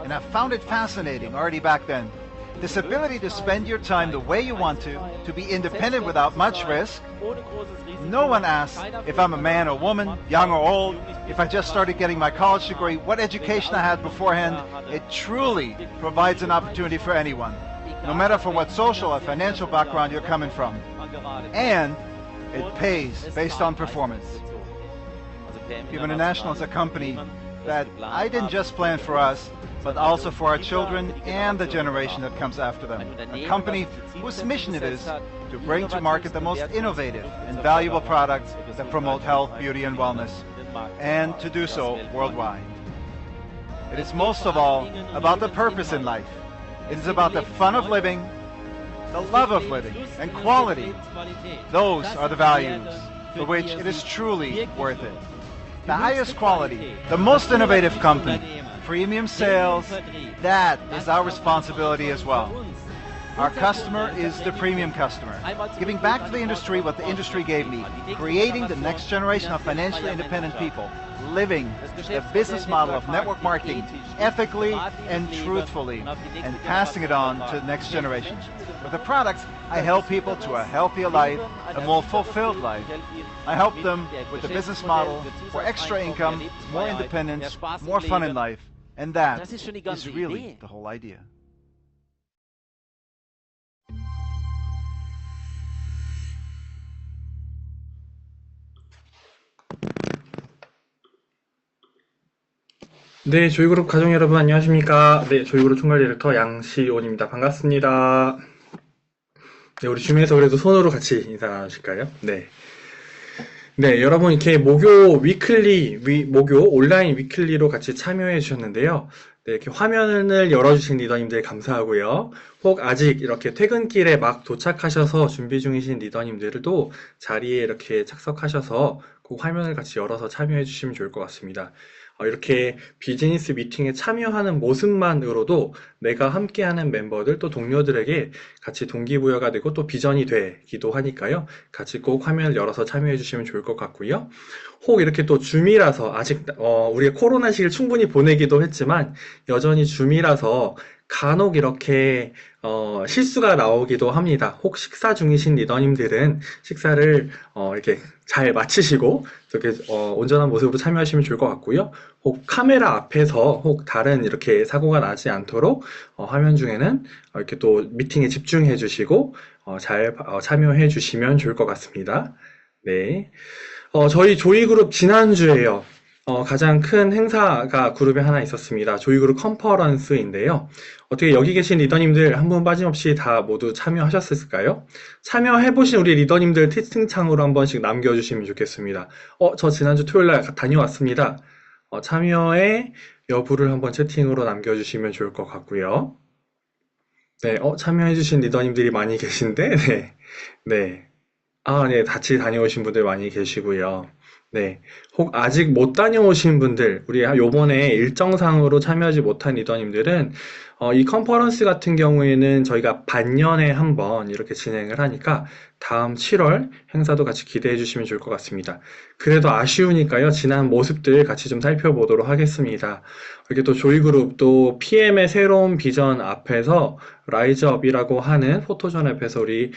and I found it fascinating already back then. This ability to spend your time the way you want to be independent without much risk. No one asks if I'm a man or woman, young or old, if I just started getting my college degree, what education I had beforehand. It truly provides an opportunity for anyone, no matter for what social or financial background you're coming from. And it pays based on performance. Cuba International is a company that I didn't just plan for us, but also for our children and the generation that comes after them. A company whose mission it is to bring to market the most innovative and valuable products that promote health, beauty, and wellness, and to do so worldwide. It is most of all about the purpose in life. It is about the fun of living, the love of living, and quality. Those are the values for which it is truly worth it. The highest quality, the most innovative company, premium sales, that is our responsibility as well. Our customer is the premium customer, giving back to the industry what the industry gave me, creating the next generation of financially independent people, living the business model of network marketing ethically and truthfully, and passing it on to the next generation. With the products, I help people to a healthier life, a more fulfilled life. I help them with the business model for extra income, more independence, more fun in life. And that is really the whole idea. 네, 조이그룹 가족 여러분 안녕하십니까? 네, 조이그룹 총괄 디렉터 양시온입니다. 반갑습니다. 네, 우리 준비해서 그래도 손으로 같이 인사 나누실까요? 네. 네, 여러분 이렇게 목요 온라인 위클리로 같이 참여해 주셨는데요. 네, 이렇게 화면을 열어주신 리더님들 감사하고요. 혹 아직 이렇게 퇴근길에 막 도착하셔서 준비 중이신 리더님들도 자리에 이렇게 착석하셔서 그 화면을 같이 열어서 참여해 주시면 좋을 것 같습니다. 이렇게 비즈니스 미팅에 참여하는 모습만으로도 내가 함께하는 멤버들 또 동료들에게 같이 동기부여가 되고 또 비전이 되기도 하니까요. 같이 꼭 화면을 열어서 참여해 주시면 좋을 것 같고요. 혹 이렇게 또 줌이라서 아직 우리가 코로나 시기를 충분히 보내기도 했지만 여전히 줌이라서 간혹 이렇게 실수가 나오기도 합니다. 혹 식사 중이신 리더님들은 식사를 이렇게 잘 마치시고 이렇게 온전한 모습으로 참여하시면 좋을 것 같고요. 혹 카메라 앞에서 혹 다른 이렇게 사고가 나지 않도록 화면 중에는 이렇게 또 미팅에 집중해 주시고 잘 참여해 주시면 좋을 것 같습니다. 네, 저희 조이그룹 지난주에요. 가장 큰 행사가 그룹에 하나 있었습니다. 조이그룹 컨퍼런스인데요. 어떻게 여기 계신 리더님들 한 분 빠짐없이 다 모두 참여하셨을까요? 참여해보신 우리 리더님들 채팅창으로 한 번씩 남겨주시면 좋겠습니다. 저 지난주 토요일날 다녀왔습니다. 참여의 여부를 한번 채팅으로 남겨주시면 좋을 것 같고요. 네, 참여해주신 리더님들이 많이 계신데, 네, 네. 네, 같이 다녀오신 분들 많이 계시고요. 네, 혹 아직 못 다녀오신 분들, 우리 요번에 일정상으로 참여하지 못한 리더님들은 이 컨퍼런스 같은 경우에는 저희가 반년에 한 번 이렇게 진행을 하니까 다음 7월 행사도 같이 기대해 주시면 좋을 것 같습니다. 그래도 아쉬우니까요, 지난 모습들 같이 좀 살펴보도록 하겠습니다. 이렇게 또 조이그룹 또 PM의 새로운 비전 앞에서 라이즈업이라고 하는 포토존 앞에서 우리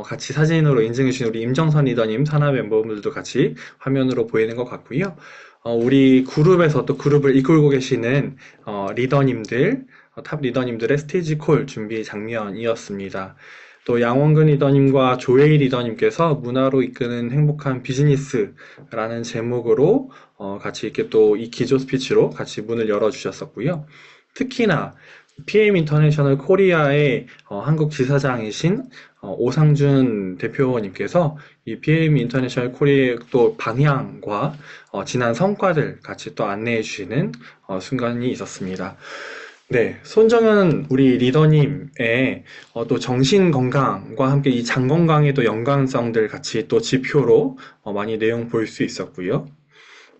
같이 사진으로 인증해 주신 우리 임정선 리더님 산하 멤버분들도 같이 화면으로 보이는 것 같고요. 우리 그룹에서 또 그룹을 이끌고 계시는 리더님들, 탑 리더님들의 스테이지 콜 준비 장면이었습니다. 또 양원근 리더님과 조혜희 리더님께서 문화로 이끄는 행복한 비즈니스라는 제목으로 같이 이렇게 또 이 기조 스피치로 같이 문을 열어주셨었고요. 특히나 PM 인터내셔널 코리아의 한국 지사장이신 오상준 대표님께서 이 PM 인터내셔널 코리아의 또 방향과 지난 성과들 같이 또 안내해 주시는 순간이 있었습니다. 네, 손정현 우리 리더님의 또 정신 건강과 함께 이 장 건강의 또 연관성들 같이 또 지표로 많이 내용 볼 수 있었고요.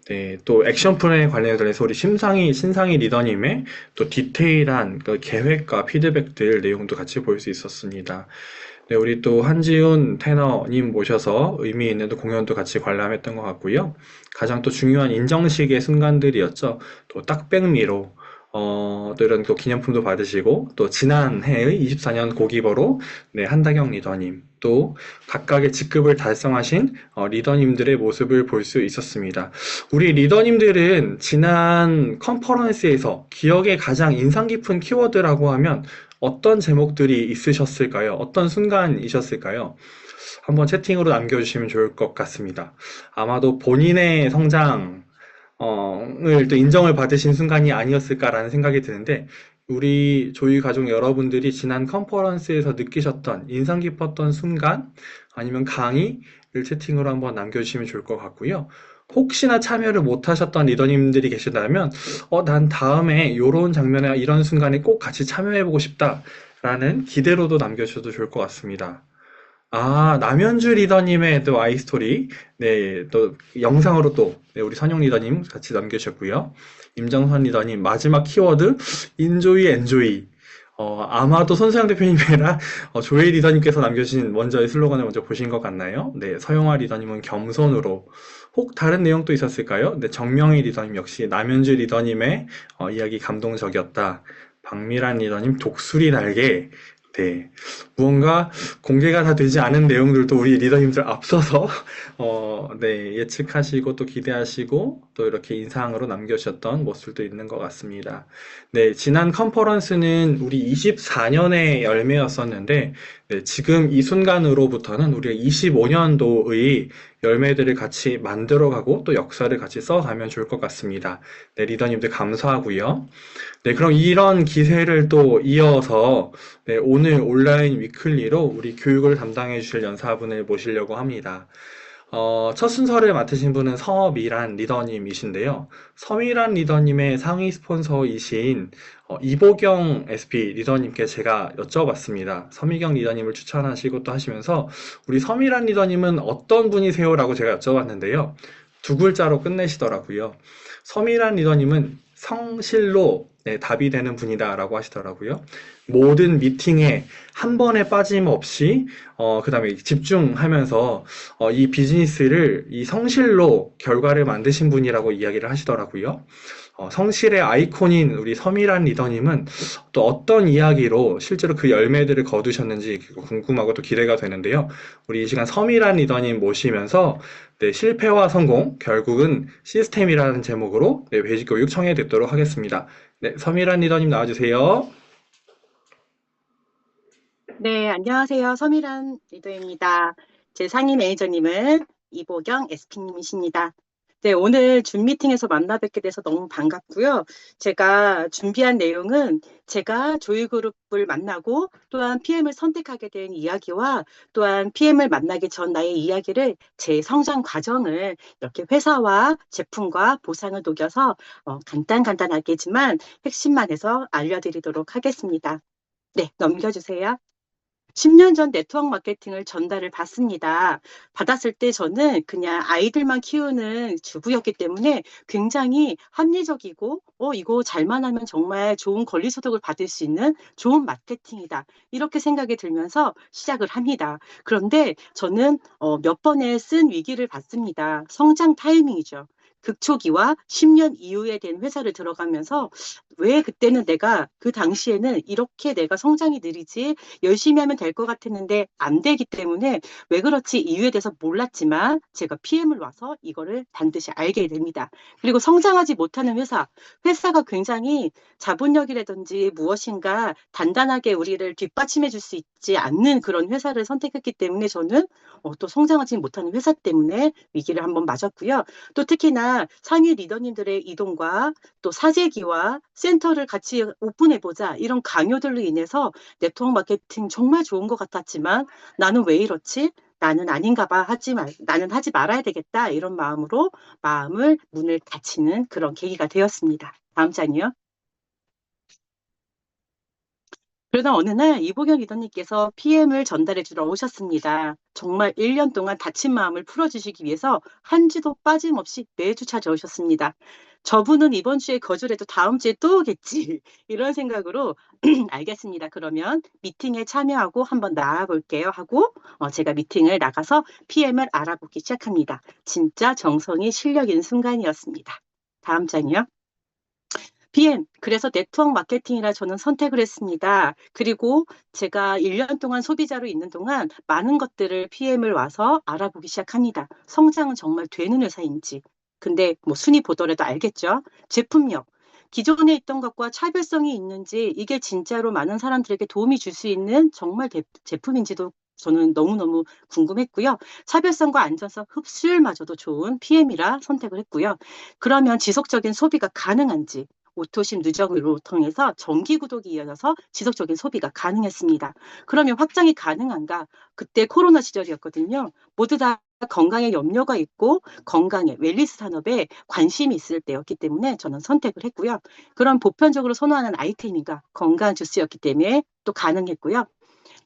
네, 또 액션 플랜에 관련해서 우리 신상희 리더님의 또 디테일한 그 계획과 피드백들 내용도 같이 볼 수 있었습니다. 네, 우리 또 한지훈 테너님 모셔서 의미 있는 또 공연도 같이 관람했던 것 같고요. 가장 또 중요한 인정식의 순간들이었죠. 또 딱백미로 또 이런 또 기념품도 받으시고, 또 지난해의 24년 고기버로, 네, 한다경 리더님, 또 각각의 직급을 달성하신 리더님들의 모습을 볼 수 있었습니다. 우리 리더님들은 지난 컨퍼런스에서 기억에 가장 인상 깊은 키워드라고 하면 어떤 제목들이 있으셨을까요? 어떤 순간이셨을까요? 한번 채팅으로 남겨주시면 좋을 것 같습니다. 아마도 본인의 성장, 을 또 인정을 받으신 순간이 아니었을까라는 생각이 드는데, 우리 조이 가족 여러분들이 지난 컨퍼런스에서 느끼셨던 인상 깊었던 순간, 아니면 강의를 채팅으로 한번 남겨주시면 좋을 것 같고요. 혹시나 참여를 못하셨던 리더님들이 계시다면, 난 다음에 이런 장면에 이런 순간에 꼭 같이 참여해보고 싶다라는 기대로도 남겨주셔도 좋을 것 같습니다. 남현주 리더님의 또 아이스토리, 네, 또 영상으로 또, 네, 우리 선용 리더님 같이 남겨주셨고요. 임정선 리더님, 마지막 키워드, 인조이, 엔조이. 아마도 손수영 대표님이 아니라, 조혜 리더님께서 남겨주신 먼저의 슬로건을 먼저 보신 것 같나요? 네, 서영화 리더님은 겸손으로. 혹 다른 내용도 있었을까요? 네, 정명희 리더님 역시 남현주 리더님의 이야기 감동적이었다. 박미란 리더님, 독수리 날개. 네. 무언가 공개가 다 되지 않은 내용들도 우리 리더님들 앞서서 네, 예측하시고 또 기대하시고 또 이렇게 인상으로 남겨주셨던 모습도 있는 것 같습니다. 네, 지난 컨퍼런스는 우리 24년의 열매였었는데 네, 지금 이 순간으로부터는 우리가 25년도의 열매들을 같이 만들어가고 또 역사를 같이 써가면 좋을 것 같습니다. 네, 리더님들 감사하고요. 네, 그럼 이런 기세를 또 이어서 네, 오늘 온라인 위클리로 우리 교육을 담당해 주실 연사분을 모시려고 합니다. 첫 순서를 맡으신 분은 서미란 리더님이신데요. 서미란 리더님의 상위 스폰서이신 이보경 SP 리더님께 제가 여쭤봤습니다. 서미경 리더님을 추천하시고 또 하시면서 우리 서미란 리더님은 어떤 분이세요? 라고 제가 여쭤봤는데요. 두 글자로 끝내시더라고요. 서미란 리더님은 성실로 네, 답이 되는 분이다라고 하시더라고요. 모든 미팅에 한 번에 빠짐없이 그 다음에 집중하면서 이 비즈니스를 이 성실로 결과를 만드신 분이라고 이야기를 하시더라고요. 성실의 아이콘인 우리 서미란 리더님은 또 어떤 이야기로 실제로 그 열매들을 거두셨는지 궁금하고 또 기대가 되는데요. 우리 이 시간 서미란 리더님 모시면서 네, 실패와 성공, 결국은 시스템이라는 제목으로 네, 베이직 교육 청해 듣도록 하겠습니다. 네, 서미란 리더님 나와주세요. 네, 안녕하세요. 서미란 리더입니다. 제 상임 매니저님은 이보경 SP님이십니다. 네, 오늘 줌 미팅에서 만나 뵙게 돼서 너무 반갑고요. 제가 준비한 내용은 제가 조이그룹을 만나고 또한 PM을 선택하게 된 이야기와 또한 PM을 만나기 전 나의 이야기를 제 성장 과정을 이렇게 회사와 제품과 보상을 녹여서 간단하게지만 핵심만 해서 알려드리도록 하겠습니다. 네, 넘겨주세요. 10년 전 네트워크 마케팅을 전달을 받습니다. 받았을 때 저는 그냥 아이들만 키우는 주부였기 때문에 굉장히 합리적이고 이거 잘만 하면 정말 좋은 권리소득을 받을 수 있는 좋은 마케팅이다. 이렇게 생각이 들면서 시작을 합니다. 그런데 저는 몇 번의 쓴 위기를 받습니다. 성장 타이밍이죠. 극초기와 10년 이후에 된 회사를 들어가면서 왜 그때는 내가 그 당시에는 이렇게 내가 성장이 느리지 열심히 하면 될 것 같았는데 안 되기 때문에 왜 그렇지 이유에 대해서 몰랐지만 제가 PM을 와서 이거를 반드시 알게 됩니다. 그리고 성장하지 못하는 회사가 굉장히 자본력이라든지 무엇인가 단단하게 우리를 뒷받침해 줄 수 있지 않는 그런 회사를 선택했기 때문에 저는 또 성장하지 못하는 회사 때문에 위기를 한번 맞았고요. 또 특히나 상위 리더님들의 이동과 또 사재기와 센터를 같이 오픈해보자 이런 강요들로 인해서 네트워크 마케팅 정말 좋은 것 같았지만 나는 왜 이렇지? 나는 아닌가 봐. 나는 하지 말아야 되겠다. 이런 마음으로 문을 닫히는 그런 계기가 되었습니다. 다음 장이요. 그러다 어느 날 이보경 리더님께서 PM을 전달해 주러 오셨습니다. 정말 1년 동안 다친 마음을 풀어주시기 위해서 한 주도 빠짐없이 매주 찾아오셨습니다. 저분은 이번 주에 거절해도 다음 주에 또 오겠지. 이런 생각으로 알겠습니다. 그러면 미팅에 참여하고 한번 나가볼게요 하고 제가 미팅을 나가서 PM을 알아보기 시작합니다. 진짜 정성이 실력 있는 순간이었습니다. 다음 장이요. PM, 그래서 네트워크 마케팅이라 저는 선택을 했습니다. 그리고 제가 1년 동안 소비자로 있는 동안 많은 것들을 PM을 와서 알아보기 시작합니다. 성장은 정말 되는 회사인지. 근데 뭐 순위 보더라도 알겠죠? 제품력. 기존에 있던 것과 차별성이 있는지 이게 진짜로 많은 사람들에게 도움이 줄 수 있는 정말 제품인지도 저는 너무너무 궁금했고요. 차별성과 안전성, 흡수율마저도 좋은 PM이라 선택을 했고요. 그러면 지속적인 소비가 가능한지 오토심 누적으로 통해서 정기 구독이 이어져서 지속적인 소비가 가능했습니다. 그러면 확장이 가능한가? 그때 코로나 시절이었거든요. 모두 다 건강에 염려가 있고 건강에 웰니스 산업에 관심이 있을 때였기 때문에 저는 선택을 했고요. 그런 보편적으로 선호하는 아이템인가 건강 주스였기 때문에 또 가능했고요.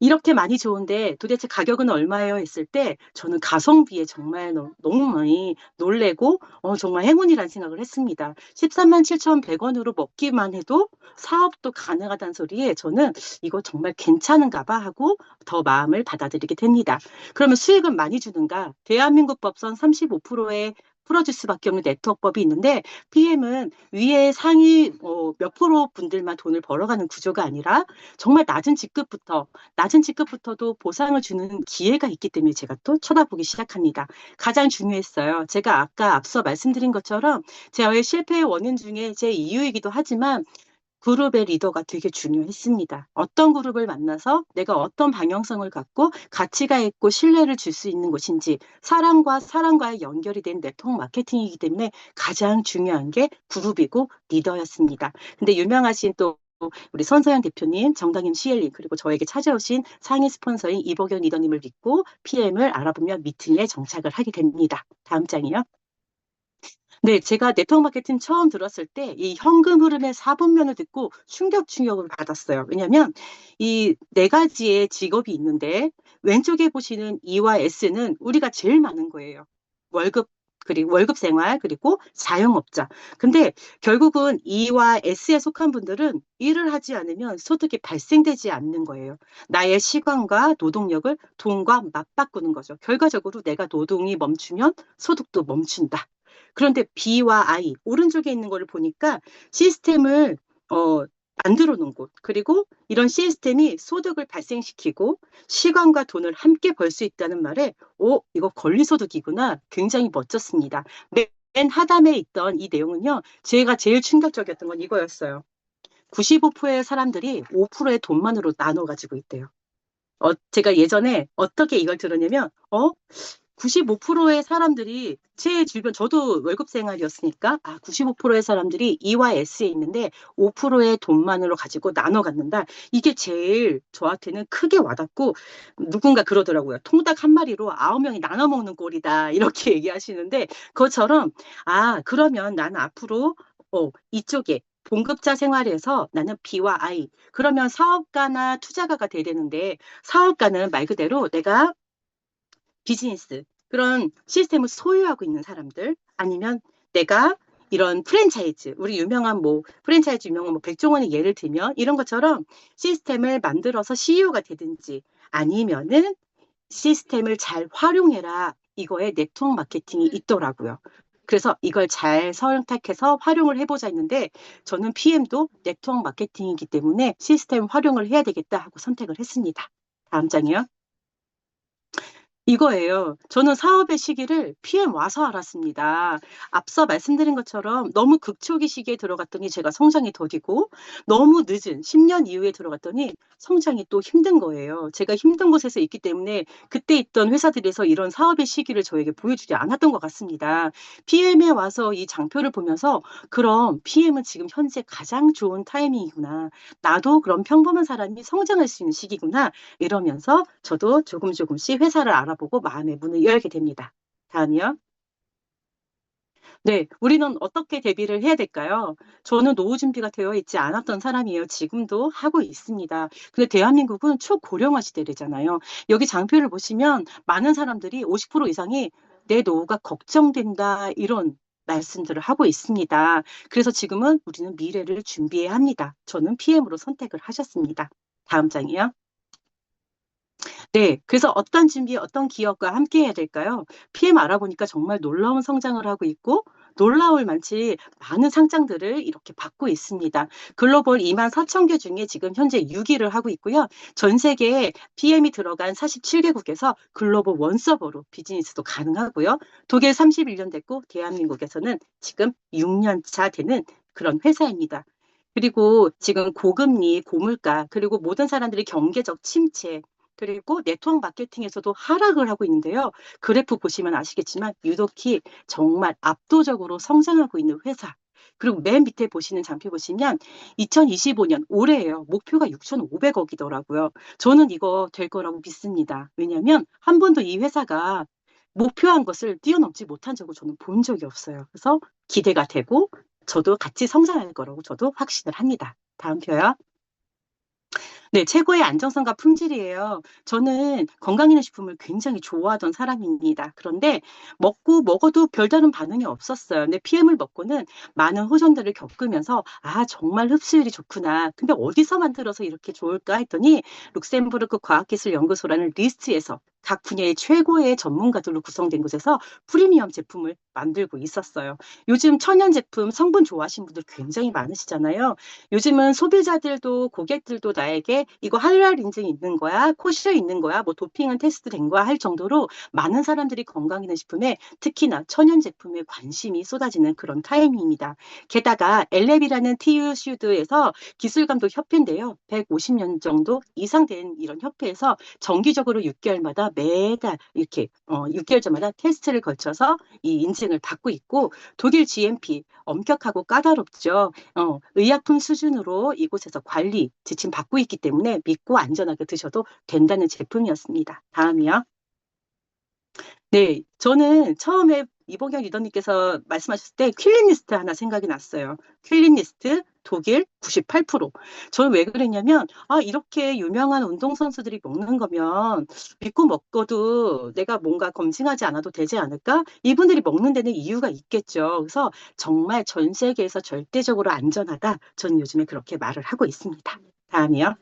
이렇게 많이 좋은데 도대체 가격은 얼마예요? 했을 때 저는 가성비에 정말 너무 많이 놀래고 정말 행운이라는 생각을 했습니다. 13만 7,100원으로 먹기만 해도 사업도 가능하다는 소리에 저는 이거 정말 괜찮은가 봐 하고 더 마음을 받아들이게 됩니다. 그러면 수익은 많이 주는가? 대한민국 법선 35%의 풀어줄 수밖에 없는 네트워크법이 있는데 PM은 위에 상위 몇 프로 분들만 돈을 벌어가는 구조가 아니라 정말 낮은 직급부터도 보상을 주는 기회가 있기 때문에 제가 또 쳐다보기 시작합니다. 가장 중요했어요. 제가 아까 앞서 말씀드린 것처럼 저의 실패의 원인 중에 제 이유이기도 하지만 그룹의 리더가 되게 중요했습니다. 어떤 그룹을 만나서 내가 어떤 방향성을 갖고 가치가 있고 신뢰를 줄 수 있는 곳인지 사람과 사람과의 연결이 된 네트워크 마케팅이기 때문에 가장 중요한 게 그룹이고 리더였습니다. 근데 유명하신 또 우리 선서영 대표님, 정당임 CL님 그리고 저에게 찾아오신 상위 스폰서인 이보경 리더님을 믿고 PM을 알아보며 미팅에 정착을 하게 됩니다. 다음 장이요. 네, 제가 네트워크 마케팅 처음 들었을 때 이 현금 흐름의 4분면을 듣고 충격을 받았어요. 왜냐하면 이 네 가지의 직업이 있는데 왼쪽에 보시는 E와 S는 우리가 제일 많은 거예요. 월급, 그리고 월급 생활, 그리고 자영업자. 근데 결국은 E와 S에 속한 분들은 일을 하지 않으면 소득이 발생되지 않는 거예요. 나의 시간과 노동력을 돈과 맞바꾸는 거죠. 결과적으로 내가 노동이 멈추면 소득도 멈춘다. 그런데 B와 I, 오른쪽에 있는 거를 보니까 시스템을 어, 만들어 놓은 곳, 그리고 이런 시스템이 소득을 발생시키고 시간과 돈을 함께 벌 수 있다는 말에, 이거 권리소득이구나. 굉장히 멋졌습니다. 맨 하단에 있던 이 내용은요, 제가 제일 충격적이었던 건 이거였어요. 95%의 사람들이 5%의 돈만으로 나눠 가지고 있대요. 제가 예전에 어떻게 이걸 들었냐면, 95%의 사람들이 제 주변, 저도 월급 생활이었으니까, 95%의 사람들이 E와 S에 있는데 5%의 돈만으로 가지고 나눠 갖는다. 이게 제일 저한테는 크게 와닿고, 누군가 그러더라고요. 통닭 한 마리로 9명이 나눠 먹는 꼴이다. 이렇게 얘기하시는데, 그것처럼, 그러면 나는 앞으로, 이쪽에, 봉급자 생활에서 나는 B와 I. 그러면 사업가나 투자가가 돼야 되는데, 사업가는 말 그대로 내가 비즈니스, 그런 시스템을 소유하고 있는 사람들, 아니면 내가 이런 프랜차이즈, 우리 유명한 프랜차이즈 유명한 백종원의 예를 들면 이런 것처럼 시스템을 만들어서 CEO가 되든지 아니면은 시스템을 잘 활용해라. 이거에 네트워크 마케팅이 있더라고요. 그래서 이걸 잘 선택해서 활용을 해보자 했는데 저는 PM도 네트워크 마케팅이기 때문에 시스템 활용을 해야 되겠다 하고 선택을 했습니다. 다음 장이요. 이거예요. 저는 사업의 시기를 PM 와서 알았습니다. 앞서 말씀드린 것처럼 너무 극초기 시기에 들어갔더니 제가 성장이 더디고 너무 늦은 10년 이후에 들어갔더니 성장이 또 힘든 거예요. 제가 힘든 곳에서 있기 때문에 그때 있던 회사들에서 이런 사업의 시기를 저에게 보여주지 않았던 것 같습니다. PM에 와서 이 장표를 보면서 그럼 PM은 지금 현재 가장 좋은 타이밍이구나. 나도 그럼 평범한 사람이 성장할 수 있는 시기구나. 이러면서 저도 조금씩 회사를 알아보고 마음의 문을 열게 됩니다. 다음이요. 네, 우리는 어떻게 대비를 해야 될까요? 저는 노후 준비가 되어 있지 않았던 사람이에요. 지금도 하고 있습니다. 근데 대한민국은 초고령화 시대잖아요. 여기 장표를 보시면 많은 사람들이 50% 이상이 내 노후가 걱정된다 이런 말씀들을 하고 있습니다. 그래서 지금은 우리는 미래를 준비해야 합니다. 저는 PM으로 선택을 하셨습니다. 다음 장이요. 네, 그래서 어떤 준비, 어떤 기업과 함께 해야 될까요? PM 알아보니까 정말 놀라운 성장을 하고 있고, 놀라울 만치 많은 상장들을 이렇게 받고 있습니다. 글로벌 24,000개 중에 지금 현재 6위를 하고 있고요. 전 세계에 PM이 들어간 47개국에서 글로벌 원서버로 비즈니스도 가능하고요. 독일 31년 됐고 대한민국에서는 지금 6년 차 되는 그런 회사입니다. 그리고 지금 고금리, 고물가, 그리고 모든 사람들이 경제적 침체, 그리고 네트워크 마케팅에서도 하락을 하고 있는데요. 그래프 보시면 아시겠지만 유독히 정말 압도적으로 성장하고 있는 회사. 그리고 맨 밑에 보시는 장표 보시면 2025년 올해예요. 목표가 6,500억이더라고요. 저는 이거 될 거라고 믿습니다. 왜냐하면 한 번도 이 회사가 목표한 것을 뛰어넘지 못한 적을 저는 본 적이 없어요. 그래서 기대가 되고 저도 같이 성장할 거라고 저도 확신을 합니다. 다음 표요. 네, 최고의 안정성과 품질이에요. 저는 건강기능식품을 굉장히 좋아하던 사람입니다. 그런데 먹어도 별다른 반응이 없었어요. 근데 PM을 먹고는 많은 호전들을 겪으면서 아, 정말 흡수율이 좋구나. 근데 어디서 만들어서 이렇게 좋을까 했더니 룩셈부르크 과학기술연구소라는 리스트에서 각 분야의 최고의 전문가들로 구성된 곳에서 프리미엄 제품을 만들고 있었어요. 요즘 천연 제품 성분 좋아하시는 분들 굉장히 많으시잖아요. 요즘은 소비자들도 고객들도 나에게 이거 할랄 인증이 있는 거야, 코시어 있는 거야, 뭐 도핑은 테스트된 거야 할 정도로 많은 사람들이 건강기능식품에 특히나 천연 제품에 관심이 쏟아지는 그런 타이밍입니다. 게다가 엘랩이라는 TU-슈드에서 기술감독협회인데요. 150년 정도 이상 된 이런 협회에서 정기적으로 6개월마다 매달 이렇게 6개월 전마다 테스트를 거쳐서 이 인증을 받고 있고 독일 GMP 엄격하고 까다롭죠. 의약품 수준으로 이곳에서 관리, 지침 받고 있기 때문에 믿고 안전하게 드셔도 된다는 제품이었습니다. 다음이요. 네, 저는 처음에 이봉경 리더님께서 말씀하셨을 때 퀼린리스트 하나 생각이 났어요. 퀼린리스트 독일 98%. 저는 왜 그랬냐면 이렇게 유명한 운동선수들이 먹는 거면 믿고 먹어도 내가 뭔가 검증하지 않아도 되지 않을까? 이분들이 먹는 데는 이유가 있겠죠. 그래서 정말 전 세계에서 절대적으로 안전하다. 저는 요즘에 그렇게 말을 하고 있습니다. 다음이요.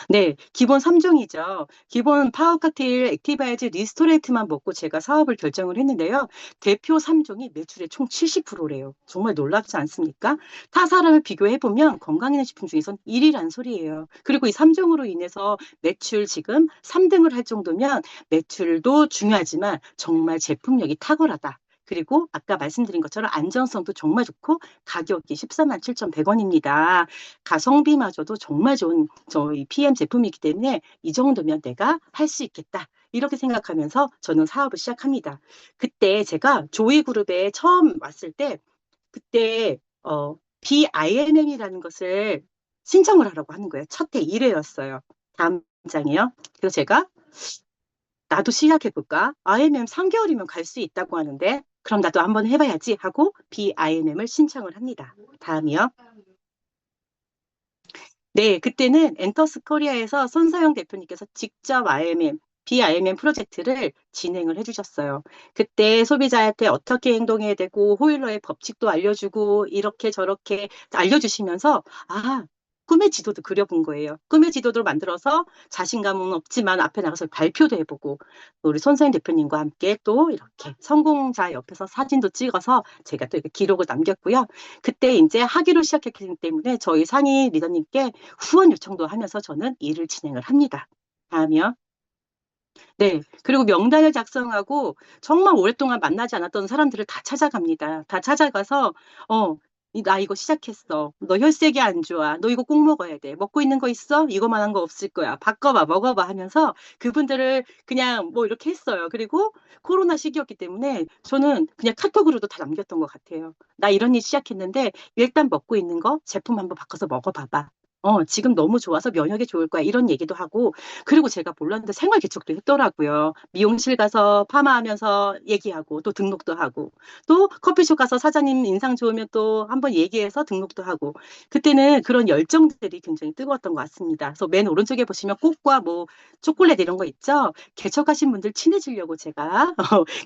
네, 기본 3종이죠. 기본 파워 칵테일 액티바이즈 리스토레이트만 먹고 제가 사업을 결정을 했는데요. 대표 3종이 매출의 총 70%래요. 정말 놀랍지 않습니까? 타 사람을 비교해보면 건강기능식품 중에선 1위란 소리예요. 그리고 이 3종으로 인해서 매출 지금 3등을 할 정도면 매출도 중요하지만 정말 제품력이 탁월하다. 그리고 아까 말씀드린 것처럼 안정성도 정말 좋고 가격이 14만 7,100원입니다. 가성비마저도 정말 좋은 저희 PM 제품이기 때문에 이 정도면 내가 할 수 있겠다. 이렇게 생각하면서 저는 사업을 시작합니다. 그때 제가 조이그룹에 처음 왔을 때 그때 BIMM이라는 것을 신청을 하라고 하는 거예요. 첫 해 1회였어요. 다음 장이요. 그래서 제가 나도 시작해볼까? IMM 3개월이면 갈 수 있다고 하는데 그럼 나도 한번 해봐야지 하고 BIMM을 신청을 합니다. 다음이요. 네, 그때는 엔터스 코리아에서 손서영 대표님께서 직접 BIMM 프로젝트를 진행을 해주셨어요. 그때 소비자한테 어떻게 행동해야 되고 호일러의 법칙도 알려주고 이렇게 저렇게 알려주시면서 꿈의 지도도 그려본 거예요. 꿈의 지도를 만들어서 자신감은 없지만 앞에 나가서 발표도 해보고 우리 손서영 대표님과 함께 또 이렇게 성공자 옆에서 사진도 찍어서 제가 또 이렇게 기록을 남겼고요. 그때 이제 하기로 시작했기 때문에 저희 상위 리더님께 후원 요청도 하면서 저는 일을 진행을 합니다. 다음이요. 네. 그리고 명단을 작성하고 정말 오랫동안 만나지 않았던 사람들을 다 찾아갑니다. 다 찾아가서, 나 이거 시작했어. 너 혈색이 안 좋아. 너 이거 꼭 먹어야 돼. 먹고 있는 거 있어? 이거만한 거 없을 거야. 바꿔봐, 먹어봐 하면서 그분들을 그냥 뭐 이렇게 했어요. 그리고 코로나 시기였기 때문에 저는 그냥 카톡으로도 다 남겼던 것 같아요. 나 이런 일 시작했는데 일단 먹고 있는 거 제품 한번 바꿔서 먹어봐봐. 지금 너무 좋아서 면역에 좋을 거야. 이런 얘기도 하고, 그리고 제가 몰랐는데 생활 개척도 했더라고요. 미용실 가서 파마하면서 얘기하고, 또 등록도 하고, 또 커피숍 가서 사장님 인상 좋으면 또 한번 얘기해서 등록도 하고, 그때는 그런 열정들이 굉장히 뜨거웠던 것 같습니다. 그래서 맨 오른쪽에 보시면 꽃과 뭐 초콜릿 이런 거 있죠? 개척하신 분들 친해지려고 제가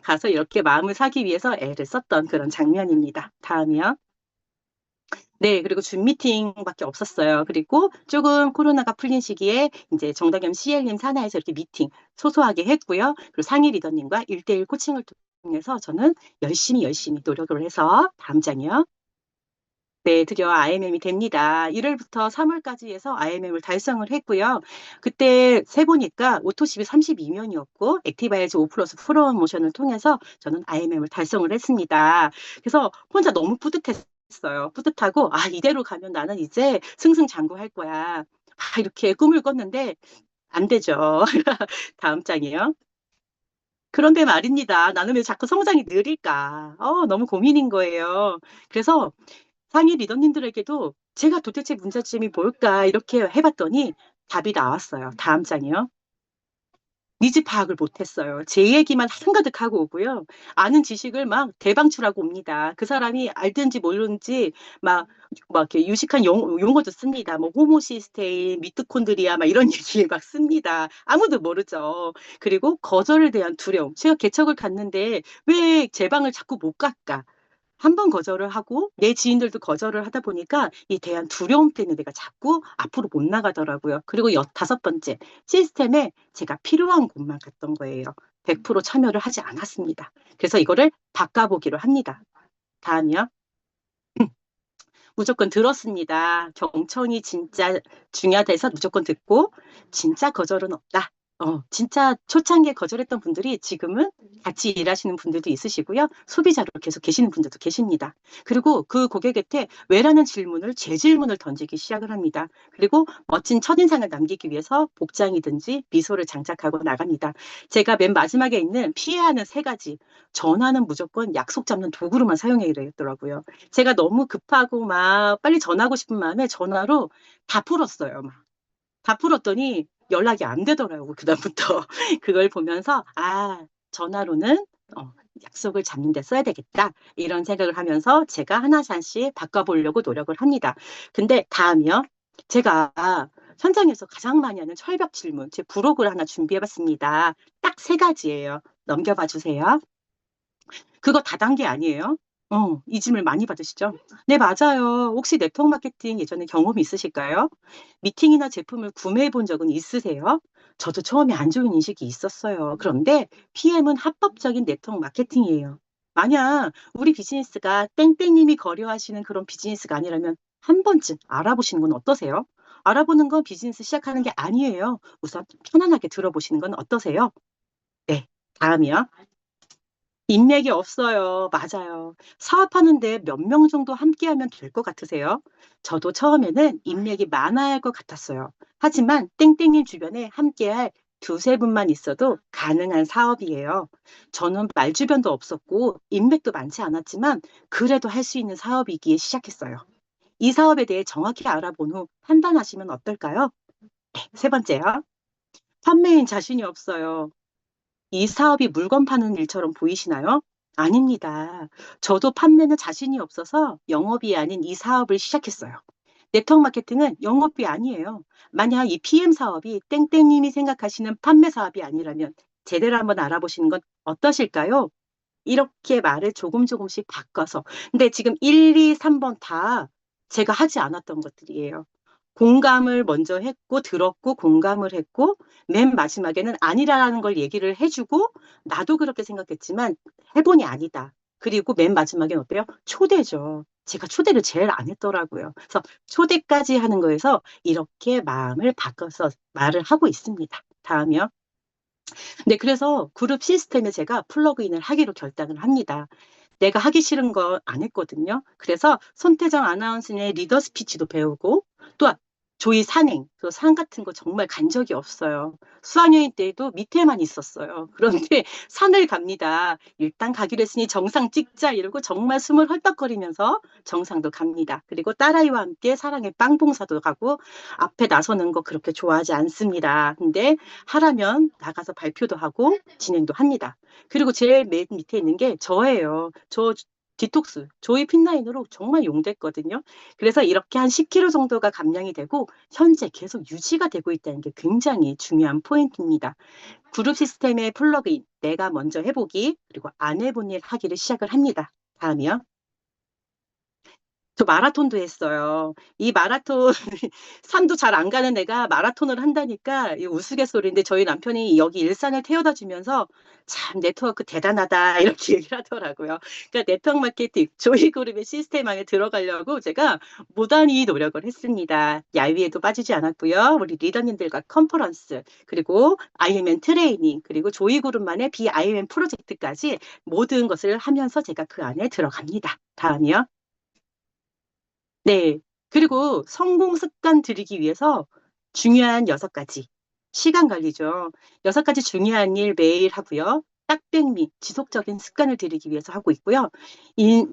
가서 이렇게 마음을 사기 위해서 애를 썼던 그런 장면입니다. 다음이요. 네, 그리고 줌 미팅밖에 없었어요. 그리고 조금 코로나가 풀린 시기에 이제 정다겸 CL님 산하에서 이렇게 미팅 소소하게 했고요. 그리고 상위 리더님과 1대1 코칭을 통해서 저는 열심히 노력을 해서 다음 장이요. 네, 드디어 IMM이 됩니다. 1월부터 3월까지 해서 IMM을 달성을 했고요. 그때 세보니까 오토십이 32면이었고 액티바이즈 5 플러스 프로모션을 통해서 저는 IMM을 달성을 했습니다. 그래서 혼자 너무 뿌듯했어요. 뿌듯하고 아 이대로 가면 나는 이제 승승장구할 거야. 막 이렇게 꿈을 꿨는데 안 되죠. 다음 장이에요. 그런데 말입니다. 나는 왜 자꾸 성장이 느릴까? 너무 고민인 거예요. 그래서 상위 리더님들에게도 제가 도대체 문제점이 뭘까 이렇게 해봤더니 답이 나왔어요. 다음 장이요. 니즈 파악을 못했어요. 제 얘기만 한가득 하고 오고요. 아는 지식을 막 대방출하고 옵니다. 그 사람이 알든지 모르는지 막 이렇게 유식한 용어도 씁니다. 뭐 호모시스테인, 미토콘드리아 막 이런 얘기 막 씁니다. 아무도 모르죠. 그리고 거절에 대한 두려움. 제가 개척을 갔는데 왜 제 방을 자꾸 못 갈까? 한 번 거절을 하고 내 지인들도 거절을 하다 보니까 이 대한 두려움 때문에 내가 자꾸 앞으로 못 나가더라고요. 그리고 다섯 번째, 시스템에 제가 필요한 곳만 갔던 거예요. 100% 참여를 하지 않았습니다. 그래서 이거를 바꿔보기로 합니다. 다음이요. 무조건 들었습니다. 경청이 진짜 중요해서 무조건 듣고 진짜 거절은 없다. 진짜 초창기에 거절했던 분들이 지금은 같이 일하시는 분들도 있으시고요. 소비자로 계속 계시는 분들도 계십니다. 그리고 그 고객한테 왜라는 질문을 제 질문을 던지기 시작을 합니다. 그리고 멋진 첫인상을 남기기 위해서 복장이든지 미소를 장착하고 나갑니다. 제가 맨 마지막에 있는 피해야 하는 세 가지. 전화는 무조건 약속 잡는 도구로만 사용해야 되더라고요. 제가 너무 급하고 막 빨리 전화하고 싶은 마음에 전화로 다 풀었어요. 다 풀었더니 연락이 안 되더라고요. 그다음부터 그걸 보면서 전화로는 약속을 잡는 데 써야 되겠다. 이런 생각을 하면서 제가 하나씩 바꿔보려고 노력을 합니다. 근데 다음이요. 제가 현장에서 가장 많이 하는 철벽 질문, 제 부록을 하나 준비해봤습니다. 딱 세 가지예요. 넘겨봐 주세요. 그거 다단계 아니에요? 이 질문 많이 받으시죠? 네, 맞아요. 혹시 네트워크 마케팅 예전에 경험이 있으실까요? 미팅이나 제품을 구매해 본 적은 있으세요? 저도 처음에 안 좋은 인식이 있었어요. 그런데 PM은 합법적인 네트워크 마케팅이에요. 만약 우리 비즈니스가 땡땡님이 거래하시는 그런 비즈니스가 아니라면 한 번쯤 알아보시는 건 어떠세요? 알아보는 건 비즈니스 시작하는 게 아니에요. 우선 편안하게 들어보시는 건 어떠세요? 네, 다음이요. 인맥이 없어요. 맞아요. 사업하는데 몇 명 정도 함께하면 될 것 같으세요? 저도 처음에는 인맥이 많아야 할 것 같았어요. 하지만 땡땡님 주변에 함께할 두세 분만 있어도 가능한 사업이에요. 저는 말주변도 없었고 인맥도 많지 않았지만 그래도 할 수 있는 사업이기에 시작했어요. 이 사업에 대해 정확히 알아본 후 판단하시면 어떨까요? 네, 세 번째요. 판매인 자신이 없어요. 이 사업이 물건 파는 일처럼 보이시나요? 아닙니다. 저도 판매는 자신이 없어서 영업이 아닌 이 사업을 시작했어요. 네트워크 마케팅은 영업이 아니에요. 만약 이 PM 사업이 땡땡님이 생각하시는 판매 사업이 아니라면 제대로 한번 알아보시는 건 어떠실까요? 이렇게 말을 조금씩 바꿔서. 근데 지금 1, 2, 3번 다 제가 하지 않았던 것들이에요. 공감을 먼저 했고, 들었고, 공감을 했고, 맨 마지막에는 아니라는 걸 얘기를 해주고, 나도 그렇게 생각했지만, 해본이 아니다. 그리고 맨 마지막엔 어때요? 초대죠. 제가 초대를 제일 안 했더라고요. 그래서 초대까지 하는 거에서 이렇게 마음을 바꿔서 말을 하고 있습니다. 다음이요. 네, 그래서 그룹 시스템에 제가 플러그인을 하기로 결단을 합니다. 내가 하기 싫은 거 안 했거든요. 그래서 손태정 아나운서의 리더 스피치도 배우고 또 조이 산행, 산 같은 거 정말 간 적이 없어요. 수학여행 때에도 밑에만 있었어요. 그런데 산을 갑니다. 일단 가기로 했으니 정상 찍자 이러고 정말 숨을 헐떡거리면서 정상도 갑니다. 그리고 딸아이와 함께 사랑의 빵봉사도 가고 앞에 나서는 거 그렇게 좋아하지 않습니다. 근데 하라면 나가서 발표도 하고 진행도 합니다. 그리고 제일 맨 밑에 있는 게 저예요. 저 디톡스, 조이 핀라인으로 정말 용됐거든요. 그래서 이렇게 한 10kg 정도가 감량이 되고 현재 계속 유지가 되고 있다는 게 굉장히 중요한 포인트입니다. 그룹 시스템의 플러그인, 내가 먼저 해보기, 그리고 안 해본 일 하기를 시작을 합니다. 다음이요. 저 마라톤도 했어요. 이 마라톤, 산도 잘 안 가는 애가 마라톤을 한다니까 이 우스갯소리인데 저희 남편이 여기 일산을 태워다 주면서 참 네트워크 대단하다 이렇게 얘기를 하더라고요. 그러니까 네트워크 마케팅, 조이그룹의 시스템 안에 들어가려고 제가 무단히 노력을 했습니다. 야유에도 빠지지 않았고요. 우리 리더님들과 컨퍼런스, 그리고 IMN 트레이닝, 그리고 조이그룹만의 BIMN 프로젝트까지 모든 것을 하면서 제가 그 안에 들어갑니다. 다음이요. 네. 그리고 성공 습관 들이기 위해서 중요한 6가지. 시간 관리죠. 6가지 중요한 일 매일 하고요. 딱백미, 지속적인 습관을 들이기 위해서 하고 있고요.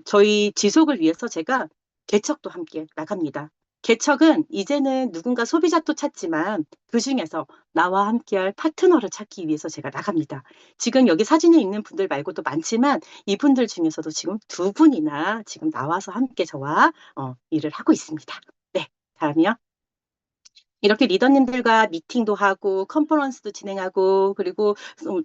저희 지속을 위해서 제가 개척도 함께 나갑니다. 개척은 이제는 누군가 소비자도 찾지만 그중에서 나와 함께할 파트너를 찾기 위해서 제가 나갑니다. 지금 여기 사진에 있는 분들 말고도 많지만 이분들 중에서도 지금 2분이나 지금 나와서 함께 저와 일을 하고 있습니다. 네, 다음이요. 이렇게 리더님들과 미팅도 하고 컨퍼런스도 진행하고 그리고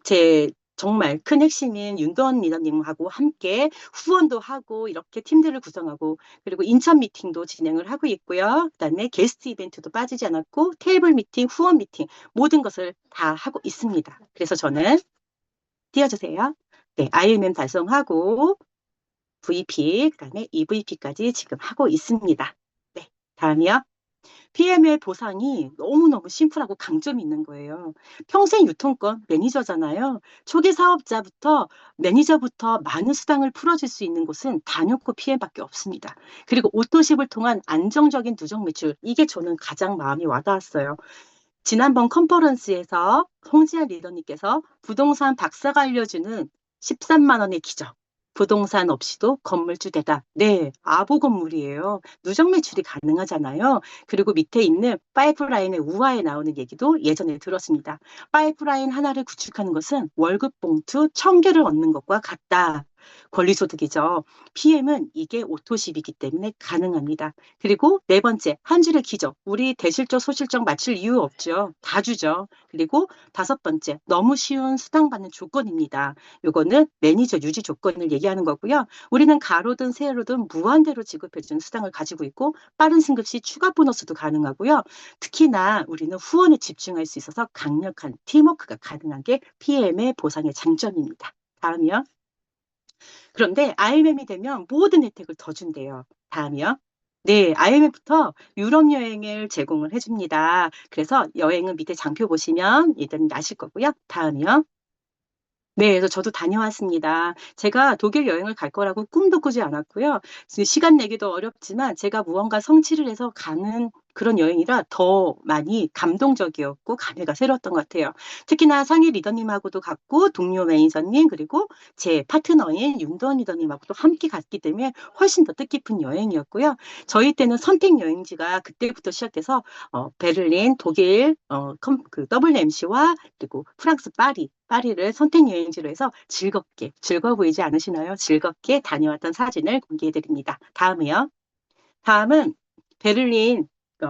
제 정말 큰 핵심인 윤도원 리더님하고 함께 후원도 하고 이렇게 팀들을 구성하고 그리고 인천 미팅도 진행을 하고 있고요. 그다음에 게스트 이벤트도 빠지지 않았고 테이블 미팅, 후원 미팅 모든 것을 다 하고 있습니다. 그래서 저는 띄워주세요. 네, IMM 달성하고 VP, 그다음에 EVP까지 지금 하고 있습니다. 네, 다음이요. PM의 보상이 너무너무 심플하고 강점이 있는 거예요. 평생 유통권 매니저잖아요. 초기 사업자부터 매니저부터 많은 수당을 풀어줄 수 있는 곳은 단연코 PM밖에 없습니다. 그리고 오토십을 통한 안정적인 누적 매출, 이게 저는 가장 마음이 와닿았어요. 지난번 컨퍼런스에서 홍지아 리더님께서 부동산 박사가 알려주는 13만 원의 기적. 부동산 없이도 건물주 되다. 네, 아보 건물이에요. 누적 매출이 가능하잖아요. 그리고 밑에 있는 파이프라인의 우하에 나오는 얘기도 예전에 들었습니다. 파이프라인 하나를 구축하는 것은 월급 봉투 1000개를 얻는 것과 같다. 권리소득이죠. PM은 이게 오토십이기 때문에 가능합니다. 그리고 네 번째, 한 줄의 기적. 우리 대실적, 소실적 맞출 이유 없죠. 다 주죠. 그리고 5번째, 너무 쉬운 수당받는 조건입니다. 요거는 매니저 유지 조건을 얘기하는 거고요. 우리는 가로든 세로든 무한대로 지급해주는 수당을 가지고 있고 빠른 승급 시 추가 보너스도 가능하고요. 특히나 우리는 후원에 집중할 수 있어서 강력한 팀워크가 가능한 게 PM의 보상의 장점입니다. 다음이요. 그런데 IMM이 되면 모든 혜택을 더 준대요. 다음이요. 네, IMF부터 유럽 여행을 제공을 해줍니다. 그래서 여행은 밑에 장표 보시면 일단 아실 거고요. 다음이요. 네, 그래서 저도 다녀왔습니다. 제가 독일 여행을 갈 거라고 꿈도 꾸지 않았고요. 시간 내기도 어렵지만 제가 무언가 성취를 해서 가는 그런 여행이라 더 많이 감동적이었고 감회가 새로웠던 것 같아요. 특히나 상위 리더님하고도 갔고 동료 매니저님 그리고 제 파트너인 윤도원 리더님하고도 함께 갔기 때문에 훨씬 더 뜻깊은 여행이었고요. 저희 때는 선택 여행지가 그때부터 시작해서 베를린, 독일, 그 WMC와 그리고 프랑스 파리를 선택 여행지로 해서 즐거워 보이지 않으시나요? 즐겁게 다녀왔던 사진을 공개해 드립니다. 다음이요. 다음은 베를린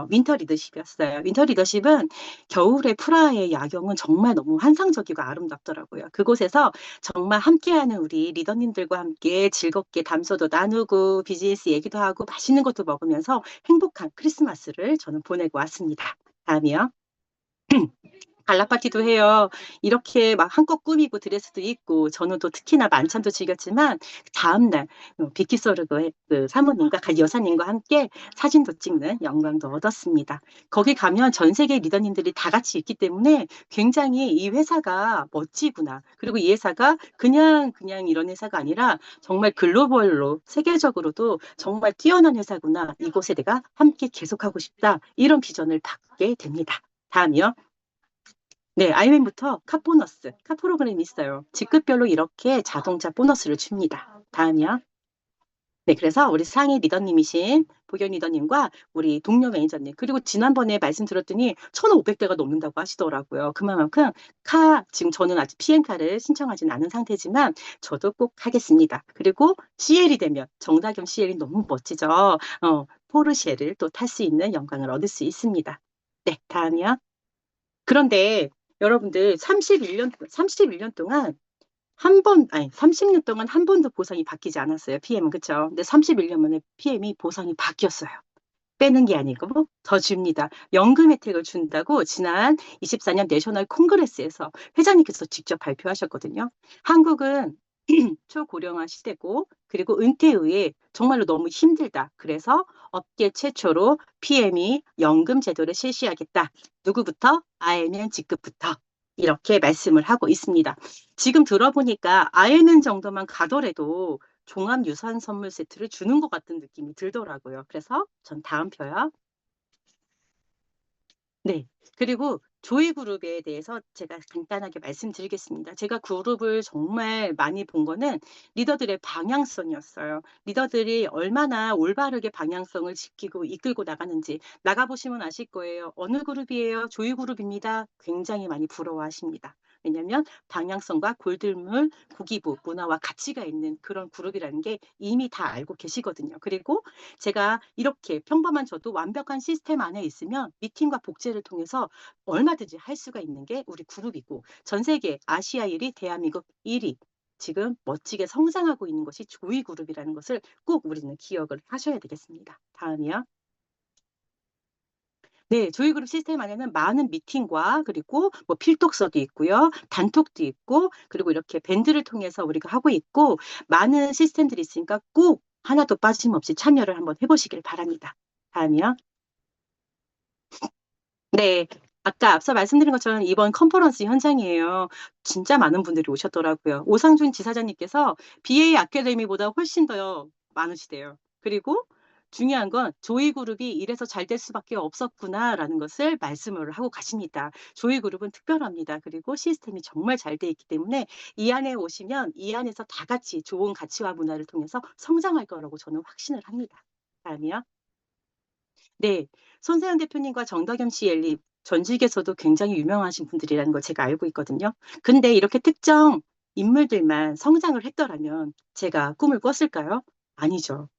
윈터 리더십이었어요. 윈터 리더십은 겨울의 프라하의 야경은 정말 너무 환상적이고 아름답더라고요. 그곳에서 정말 함께하는 우리 리더님들과 함께 즐겁게 담소도 나누고 비즈니스 얘기도 하고 맛있는 것도 먹으면서 행복한 크리스마스를 저는 보내고 왔습니다. 다음이요. 갈라 파티도 해요. 이렇게 막 한껏 꾸미고 드레스도 입고 저는 또 특히나 만찬도 즐겼지만 다음날 비키소르그 그 사모님과 여사님과 함께 사진도 찍는 영광도 얻었습니다. 거기 가면 전 세계 리더님들이 다 같이 있기 때문에 굉장히 이 회사가 멋지구나. 그리고 이 회사가 그냥 이런 회사가 아니라 정말 글로벌로 세계적으로도 정말 뛰어난 회사구나. 이곳에 내가 함께 계속하고 싶다. 이런 비전을 갖게 됩니다. 다음이요. 네, IMM부터 카 보너스, 카 프로그램이 있어요. 직급별로 이렇게 자동차 보너스를 줍니다. 다음이요. 네, 그래서 우리 상위 리더님이신 보경 리더님과 우리 동료 매니저님, 그리고 지난번에 말씀드렸더니 1,500대가 넘는다고 하시더라고요. 그만큼 지금 저는 아직 PM카를 신청하진 않은 상태지만 저도 꼭 하겠습니다. 그리고 CL이 되면 정다겸 CL이 너무 멋지죠. 포르쉐를 또 탈 수 있는 영광을 얻을 수 있습니다. 네, 다음이요. 그런데 여러분들 31년 동안 아니, 30년 동안 한 번도 보상이 바뀌지 않았어요. PM은. 그쵸? 근데 31년 만에 PM이 보상이 바뀌었어요. 빼는 게 아니고 더 줍니다. 연금 혜택을 준다고 지난 24년 내셔널 콩그레스에서 회장님께서 직접 발표하셨거든요. 한국은 초고령화 시대고 그리고 은퇴 후에 정말로 너무 힘들다. 그래서 업계 최초로 PM이 연금 제도를 실시하겠다. 누구부터? IMN 직급부터. 이렇게 말씀을 하고 있습니다. 지금 들어보니까 IMN 정도만 가더라도 종합유산 선물 세트를 주는 것 같은 느낌이 들더라고요. 그래서 전 다음 표요. 네. 그리고 조이그룹에 대해서 제가 간단하게 말씀드리겠습니다. 제가 그룹을 정말 많이 본 거는 리더들의 방향성이었어요. 리더들이 얼마나 올바르게 방향성을 지키고 이끌고 나가는지 나가보시면 아실 거예요. 어느 그룹이에요? 조이그룹입니다. 굉장히 많이 부러워하십니다. 왜냐하면 방향성과 골든물, 고기부, 문화와 가치가 있는 그런 그룹이라는 게 이미 다 알고 계시거든요. 그리고 제가 이렇게 평범한 저도 완벽한 시스템 안에 있으면 미팅과 복제를 통해서 얼마든지 할 수가 있는 게 우리 그룹이고 전 세계 아시아 1위, 대한민국 1위 지금 멋지게 성장하고 있는 것이 조이 그룹이라는 것을 꼭 우리는 기억을 하셔야 되겠습니다. 다음이요. 네, 조이 그룹 시스템 안에는 많은 미팅과 그리고 뭐 필독서도 있고요. 단톡도 있고 그리고 이렇게 밴드를 통해서 우리가 하고 있고 많은 시스템들이 있으니까 꼭 하나도 빠짐없이 참여를 한번 해보시길 바랍니다. 다음이요. 네. 아까 앞서 말씀드린 것처럼 이번 컨퍼런스 현장이에요. 진짜 많은 분들이 오셨더라고요. 오상준 지사장님께서 BA 아카데미보다 훨씬 더 많으시대요. 그리고 중요한 건 조이그룹이 이래서 잘 될 수밖에 없었구나라는 것을 말씀을 하고 가십니다. 조이그룹은 특별합니다. 그리고 시스템이 정말 잘 돼 있기 때문에 이 안에 오시면 이 안에서 다 같이 좋은 가치와 문화를 통해서 성장할 거라고 저는 확신을 합니다. 다음이요. 네, 손세현 대표님과 정덕영 CL님 전직에서도 굉장히 유명하신 분들이라는 걸 제가 알고 있거든요. 근데 이렇게 특정 인물들만 성장을 했더라면 제가 꿈을 꿨을까요? 아니죠.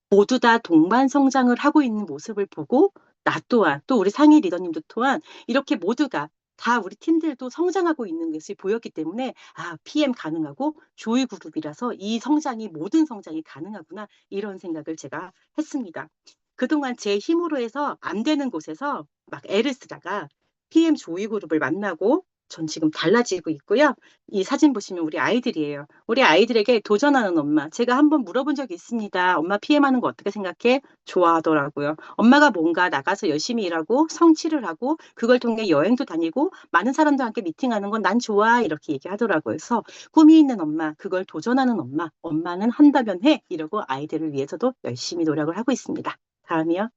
모두 다 동반 성장을 하고 있는 모습을 보고 나 또한 또 우리 상위 리더님도 또한 이렇게 모두가 다 우리 팀들도 성장하고 있는 것이 보였기 때문에 아, PM 가능하고 조이 그룹이라서 이 성장이 모든 성장이 가능하구나 이런 생각을 제가 했습니다. 그동안 제 힘으로 해서 안 되는 곳에서 막 애를 쓰다가 PM 조이 그룹을 만나고 전 지금 달라지고 있고요. 이 사진 보시면 우리 아이들이에요. 우리 아이들에게 도전하는 엄마. 제가 한번 물어본 적이 있습니다. 엄마 PM하는 거 어떻게 생각해? 좋아하더라고요. 엄마가 뭔가 나가서 열심히 일하고 성취를 하고 그걸 통해 여행도 다니고 많은 사람들과 함께 미팅하는 건 난 좋아. 이렇게 얘기하더라고요. 그래서 꿈이 있는 엄마, 그걸 도전하는 엄마, 엄마는 한다면 해. 이러고 아이들을 위해서도 열심히 노력을 하고 있습니다. 다음이요.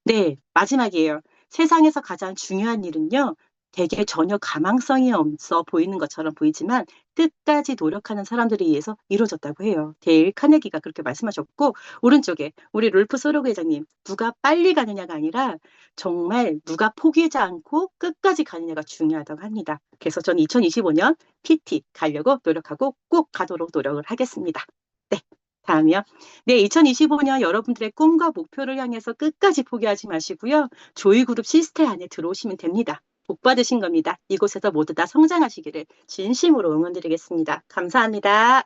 네, 마지막이에요. 세상에서 가장 중요한 일은요, 되게 전혀 가망성이 없어 보이는 것처럼 보이지만 끝까지 노력하는 사람들에 의해서 이루어졌다고 해요. 데일 카네기가 그렇게 말씀하셨고, 오른쪽에 우리 롤프 소로그 회장님, 누가 빨리 가느냐가 아니라 정말 누가 포기하지 않고 끝까지 가느냐가 중요하다고 합니다. 그래서 저는 2025년 PT 가려고 노력하고 꼭 가도록 노력을 하겠습니다. 네, 다음이요. 네, 2025년 여러분들의 꿈과 목표를 향해서 끝까지 포기하지 마시고요. 조이그룹 시스템 안에 들어오시면 됩니다. 복 받으신 겁니다. 이곳에서 모두 다 성장하시기를 진심으로 응원드리겠습니다. 감사합니다.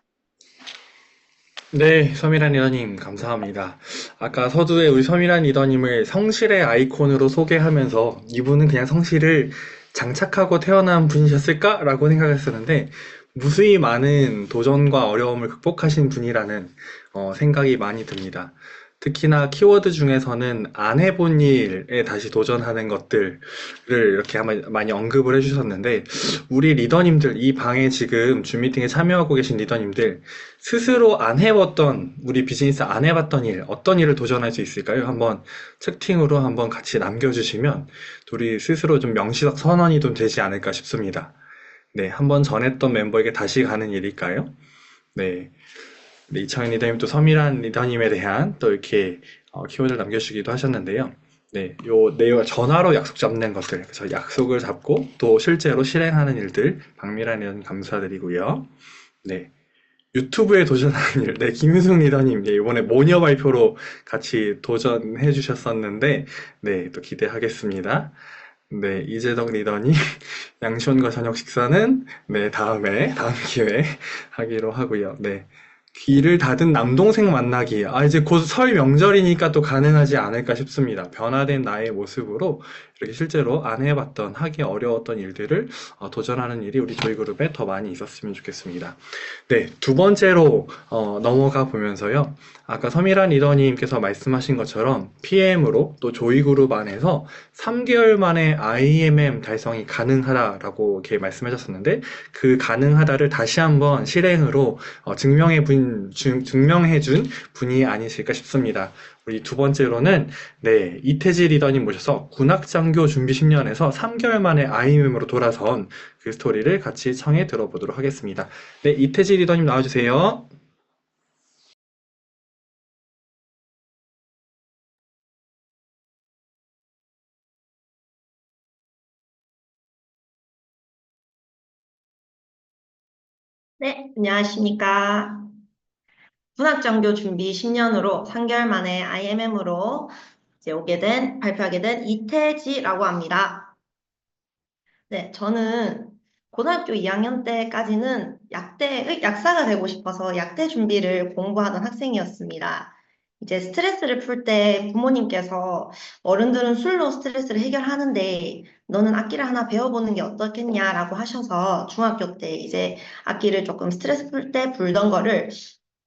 네, 서미란 리더님, 감사합니다. 아까 서두에 우리 서미란 리더님을 성실의 아이콘으로 소개하면서 이분은 그냥 성실을 장착하고 태어난 분이셨을까라고 생각했었는데, 무수히 많은 도전과 어려움을 극복하신 분이라는 생각이 많이 듭니다. 특히나 키워드 중에서는 안 해본 일에 다시 도전하는 것들을 이렇게 많이 언급을 해주셨는데, 우리 리더님들, 이 방에 지금 줌 미팅에 참여하고 계신 리더님들, 스스로 안 해봤던, 우리 비즈니스 안 해봤던 일, 어떤 일을 도전할 수 있을까요? 한번 채팅으로 한번 같이 남겨주시면, 우리 스스로 좀 명시적 선언이 좀 되지 않을까 싶습니다. 네, 한번 전했던 멤버에게 다시 가는 일일까요? 네. 네, 이창현 리더님 또 서미란 리더님에 대한 또 이렇게 키워드를 남겨주기도 하셨는데요. 네, 요 내용 전화로 약속 잡는 것들, 그래서 약속을 잡고 또 실제로 실행하는 일들, 박미란 리더님 감사드리고요. 네, 유튜브에 도전하는 일, 네, 김윤숙 리더님, 네, 이번에 모녀 발표로 같이 도전해 주셨었는데, 네, 또 기대하겠습니다. 네, 이재덕 리더님, 양시원과 저녁 식사는, 네, 다음 기회에 하기로 하고요. 네. 귀를 닫은 남동생 만나기. 아, 이제 곧 설 명절이니까 또 가능하지 않을까 싶습니다. 변화된 나의 모습으로 이렇게 실제로 안 해봤던, 하기 어려웠던 일들을 도전하는 일이 우리 조이 그룹에 더 많이 있었으면 좋겠습니다. 네, 두 번째로 넘어가 보면서요. 아까 서미란 리더님께서 말씀하신 것처럼 PM으로 또 조이그룹 안에서 3개월 만에 IMM 달성이 가능하다라고 이렇게 말씀하셨었는데 그 가능하다를 다시 한번 실행으로 증명해준 분이 아니실까 싶습니다. 우리 두 번째로는 네, 이태지 리더님 모셔서 군악장교 준비 10년에서 3개월 만에 IMM으로 돌아선 그 스토리를 같이 청해 들어보도록 하겠습니다. 네, 이태지 리더님 나와주세요. 네, 안녕하십니까. 군악장교 준비 10년으로 3개월 만에 IMM으로 이제 발표하게 된 이태지라고 합니다. 네, 저는 고등학교 2학년 때까지는 약사가 되고 싶어서 약대 준비를 공부하던 학생이었습니다. 이제 스트레스를 풀 때 부모님께서 어른들은 술로 스트레스를 해결하는데 너는 악기를 하나 배워보는 게 어떻겠냐라고 하셔서 중학교 때 이제 악기를 조금 스트레스 풀 때 불던 거를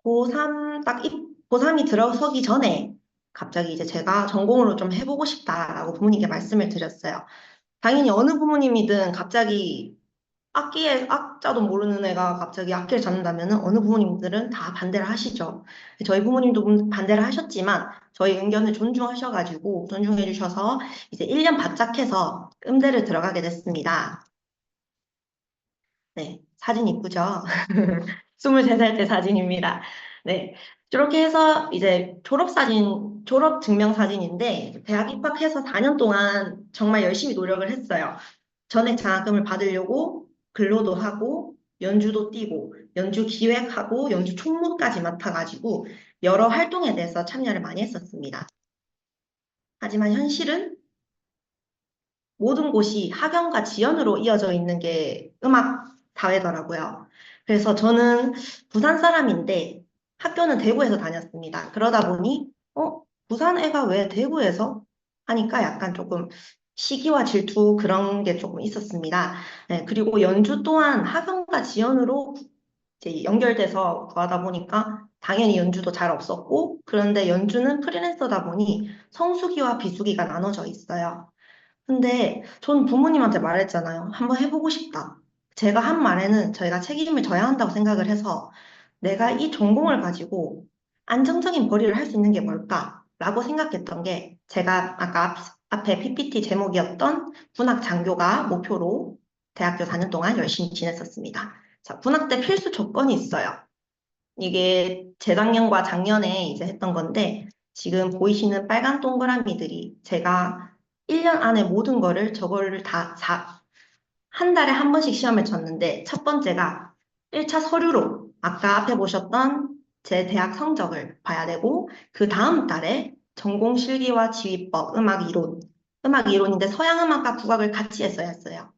고3이 들어서기 전에 갑자기 이제 제가 전공으로 좀 해보고 싶다라고 부모님께 말씀을 드렸어요. 당연히 어느 부모님이든 갑자기 악기에 악자도 모르는 애가 갑자기 악기를 잡는다면 어느 부모님들은 다 반대를 하시죠. 저희 부모님도 반대를 하셨지만 저희 의견을 존중해 주셔서 이제 1년 바짝 해서 음대를 들어가게 됐습니다. 네, 사진 이쁘죠? 23살 때 사진입니다. 네, 이렇게 해서 이제 졸업 증명 사진인데 대학 입학해서 4년 동안 정말 열심히 노력을 했어요. 전액 장학금을 받으려고 근로도 하고 연주도 뛰고 연주 기획하고 연주 총무까지 맡아가지고 여러 활동에 대해서 참여를 많이 했었습니다. 하지만 현실은 모든 곳이 학연과 지연으로 이어져 있는 게 음악 사회더라고요. 그래서 저는 부산 사람인데 학교는 대구에서 다녔습니다. 그러다 보니 부산 애가 왜 대구에서 하니까 약간 조금 시기와 질투 그런 게 조금 있었습니다. 네, 그리고 연주 또한 학연과 지연으로 이제 연결돼서 구하다 보니까 당연히 연주도 잘 없었고 그런데 연주는 프리랜서다 보니 성수기와 비수기가 나눠져 있어요. 근데 전 부모님한테 말했잖아요. 한번 해보고 싶다. 제가 한 말에는 저희가 책임을 져야 한다고 생각을 해서 내가 이 전공을 가지고 안정적인 벌이를 할 수 있는 게 뭘까라고 생각했던 게 제가 아까 앞에 PPT 제목이었던 군악 장교가 목표로 대학교 4년 동안 열심히 지냈었습니다. 자, 군악 때 필수 조건이 있어요. 이게 재작년과 작년에 이제 했던 건데 지금 보이시는 빨간 동그라미들이 제가 1년 안에 모든 거를 저거를 한 달에 한 번씩 시험을 쳤는데 첫 번째가 1차 서류로 아까 앞에 보셨던 제 대학 성적을 봐야 되고 그 다음 달에 전공 실기와 지휘법, 음악 이론인데 서양 음악과 국악을 같이 했어야 했어요.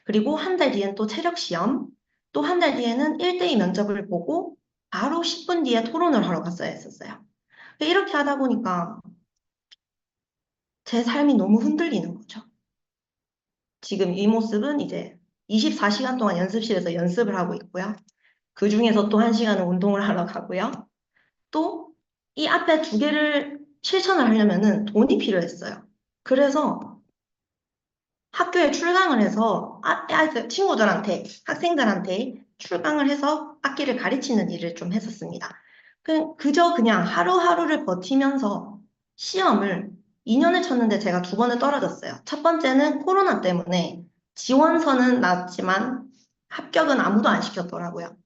그리고 한 달 뒤엔 또 체력 시험, 또 한 달 뒤에는 1대2 면접을 보고 바로 10분 뒤에 토론을 하러 갔어야 했었어요. 이렇게 하다 보니까 제 삶이 너무 흔들리는 거죠. 지금 이 모습은 이제 24시간 동안 연습실에서 연습을 하고 있고요. 그 중에서 또 1시간은 운동을 하러 가고요. 또 이 앞에 두 개를 실천을 하려면은 돈이 필요했어요. 그래서 학교에 출강을 해서 친구들한테, 학생들한테 출강을 해서 악기를 가르치는 일을 좀 했었습니다. 그저 그냥 하루하루를 버티면서 시험을 2년을 쳤는데 제가 2번을 떨어졌어요. 첫 번째는 코로나 때문에 지원서는 나왔지만 합격은 아무도 안 시켰더라고요.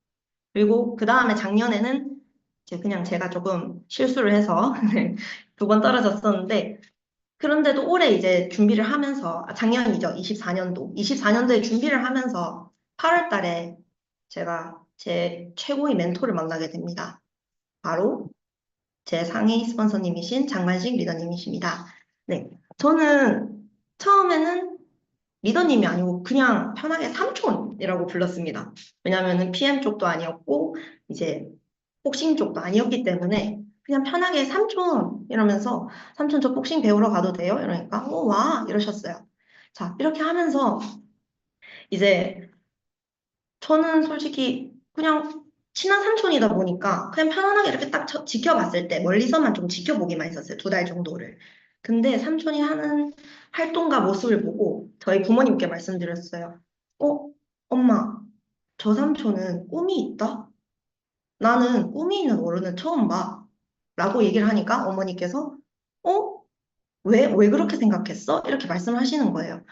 그리고 그 다음에 작년에는 이제 그냥 제가 조금 실수를 해서 2번 떨어졌었는데 그런데도 올해 이제 준비를 하면서, 작년이죠. 24년도에 준비를 하면서 8월 달에 제가 제 최고의 멘토를 만나게 됩니다. 바로 제 상위 스폰서님이신 장관식 리더님이십니다. 네. 저는 처음에는 리더님이 아니고 그냥 편하게 삼촌이라고 불렀습니다. 왜냐면은 PM 쪽도 아니었고 이제 복싱 쪽도 아니었기 때문에 그냥 편하게 삼촌 이러면서 삼촌 저 복싱 배우러 가도 돼요? 이러니까 와 이러셨어요. 자, 이렇게 하면서 이제 저는 솔직히 그냥 친한 삼촌이다 보니까 그냥 편안하게 이렇게 딱 지켜봤을 때 멀리서만 좀 지켜보기만 했었어요. 2달 정도를. 근데 삼촌이 하는 활동과 모습을 보고 저희 부모님께 말씀드렸어요. 어, 엄마, 저 삼촌은 꿈이 있다? 나는 꿈이 있는 어른은 처음 봐. 라고 얘기를 하니까 어머니께서 어? 왜 그렇게 생각했어? 이렇게 말씀하시는 거예요.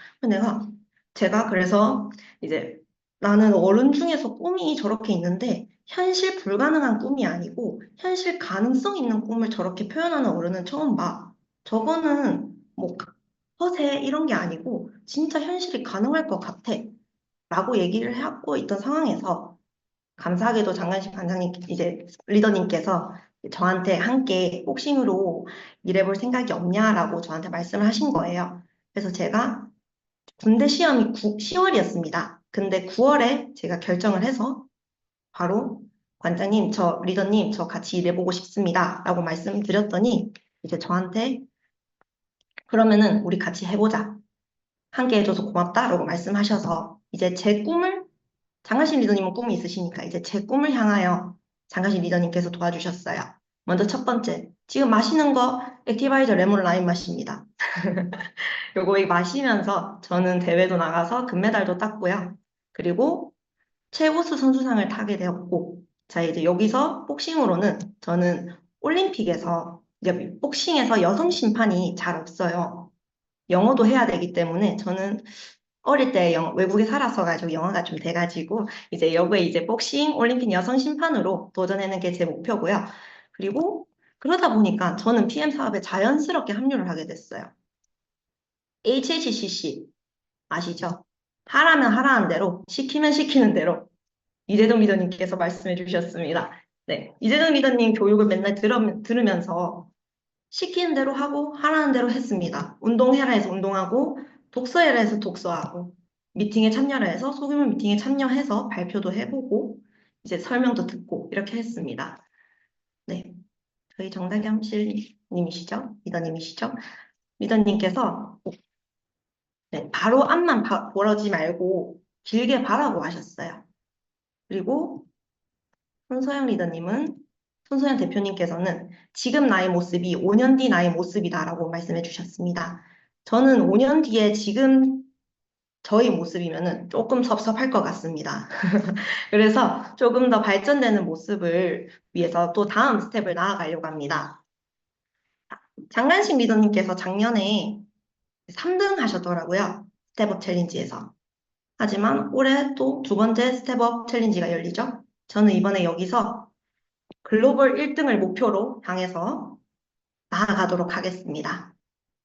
제가 그래서 이제 나는 어른 중에서 꿈이 저렇게 있는데 현실 불가능한 꿈이 아니고 현실 가능성 있는 꿈을 저렇게 표현하는 어른은 처음 봐. 저거는 뭐 허세 이런 게 아니고 진짜 현실이 가능할 것 같아. 라고 얘기를 하고 있던 상황에서 감사하게도 장관식 관장님, 이제 리더님께서 저한테 함께 복싱으로 일해볼 생각이 없냐라고 저한테 말씀을 하신 거예요. 그래서 제가 군대 시험이 10월이었습니다. 근데 9월에 제가 결정을 해서 바로 관장님, 리더님, 저 같이 일해보고 싶습니다. 라고 말씀을 드렸더니 이제 저한테 그러면은 우리 같이 해보자. 함께 해줘서 고맙다라고 말씀하셔서 이제 제 꿈을 장하신 리더님은 꿈이 있으시니까 이제 제 꿈을 향하여 장하신 리더님께서 도와주셨어요. 먼저 첫 번째, 지금 마시는 거 액티바이저 레몬 라임 맛입니다. 요거 마시면서 저는 대회도 나가서 금메달도 땄고요. 그리고 최우수 선수상을 타게 되었고, 자 이제 여기서 복싱으로는 저는 올림픽에서 이제 복싱에서 여성 심판이 잘 없어요. 영어도 해야 되기 때문에 저는 어릴 때 외국에 살아서 가지고 영어가 좀 돼가지고 이제 여기에 이제 복싱 올림픽 여성 심판으로 도전하는 게 제 목표고요. 그리고 그러다 보니까 저는 PM 사업에 자연스럽게 합류를 하게 됐어요. HHCC 아시죠? 하라면 하라는 대로, 시키면 시키는 대로 이재동 리더님께서 말씀해 주셨습니다. 네, 이재동 리더님 교육을 맨날 들으면서 시키는 대로 하고 하라는 대로 했습니다. 운동해라 해서 운동하고 독서해라 해서 독서하고 미팅에 참여라 해서 소규모 미팅에 참여해서 발표도 해보고 이제 설명도 듣고 이렇게 했습니다. 네, 저희 정다겸 실님이시죠? 리더님이시죠? 리더님께서 네, 바로 앞만 보지 말고 길게 바라고 하셨어요. 그리고 손소영 대표님께서는 지금 나의 모습이 5년 뒤 나의 모습이다라고 말씀해 주셨습니다. 저는 5년 뒤에 지금 저희 모습이면은 조금 섭섭할 것 같습니다. 그래서 조금 더 발전되는 모습을 위해서 또 다음 스텝을 나아가려고 합니다. 장관식 리더님께서 작년에 3등 하셨더라고요. 스텝업 챌린지에서. 하지만 올해 또 2번째 스텝업 챌린지가 열리죠. 저는 이번에 여기서 글로벌 1등을 목표로 향해서 나아가도록 하겠습니다.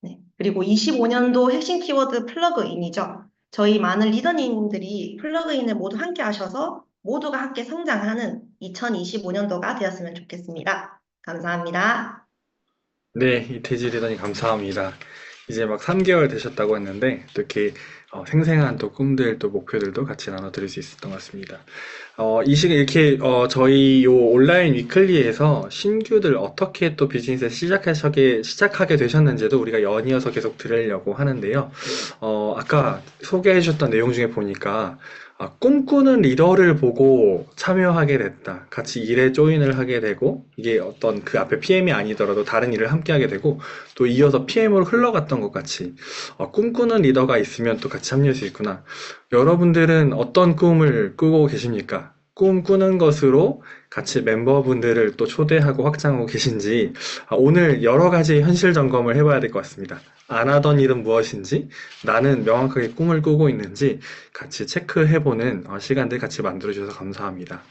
네. 그리고 25년도 핵심 키워드 플러그인이죠. 저희 많은 리더님들이 플러그인을 모두 함께 하셔서 모두가 함께 성장하는 2025년도가 되었으면 좋겠습니다. 감사합니다. 네, 이태지 리더님 감사합니다. 이제 막 3개월 되셨다고 했는데 또 이렇게 생생한 또 꿈들 또 목표들도 같이 나눠드릴 수 있었던 것 같습니다. 이 시간 이렇게 저희 요 온라인 위클리에서 신규들 어떻게 또 비즈니스 시작하게 되셨는지도 우리가 연이어서 계속 들으려고 하는데요. 아까 소개해 주셨던 내용 중에 보니까 꿈꾸는 리더를 보고 참여하게 됐다. 같이 일에 조인을 하게 되고, 이게 어떤 그 앞에 PM이 아니더라도 다른 일을 함께 하게 되고, 또 이어서 PM으로 흘러갔던 것 같이, 꿈꾸는 리더가 있으면 또 같이 참여할 수 있구나. 여러분들은 어떤 꿈을 꾸고 계십니까? 꿈꾸는 것으로 같이 멤버분들을 또 초대하고 확장하고 계신지, 오늘 여러 가지 현실 점검을 해봐야 될 것 같습니다. 안 하던 일은 무엇인지, 나는 명확하게 꿈을 꾸고 있는지 같이 체크해보는 시간들 같이 만들어주셔서 감사합니다.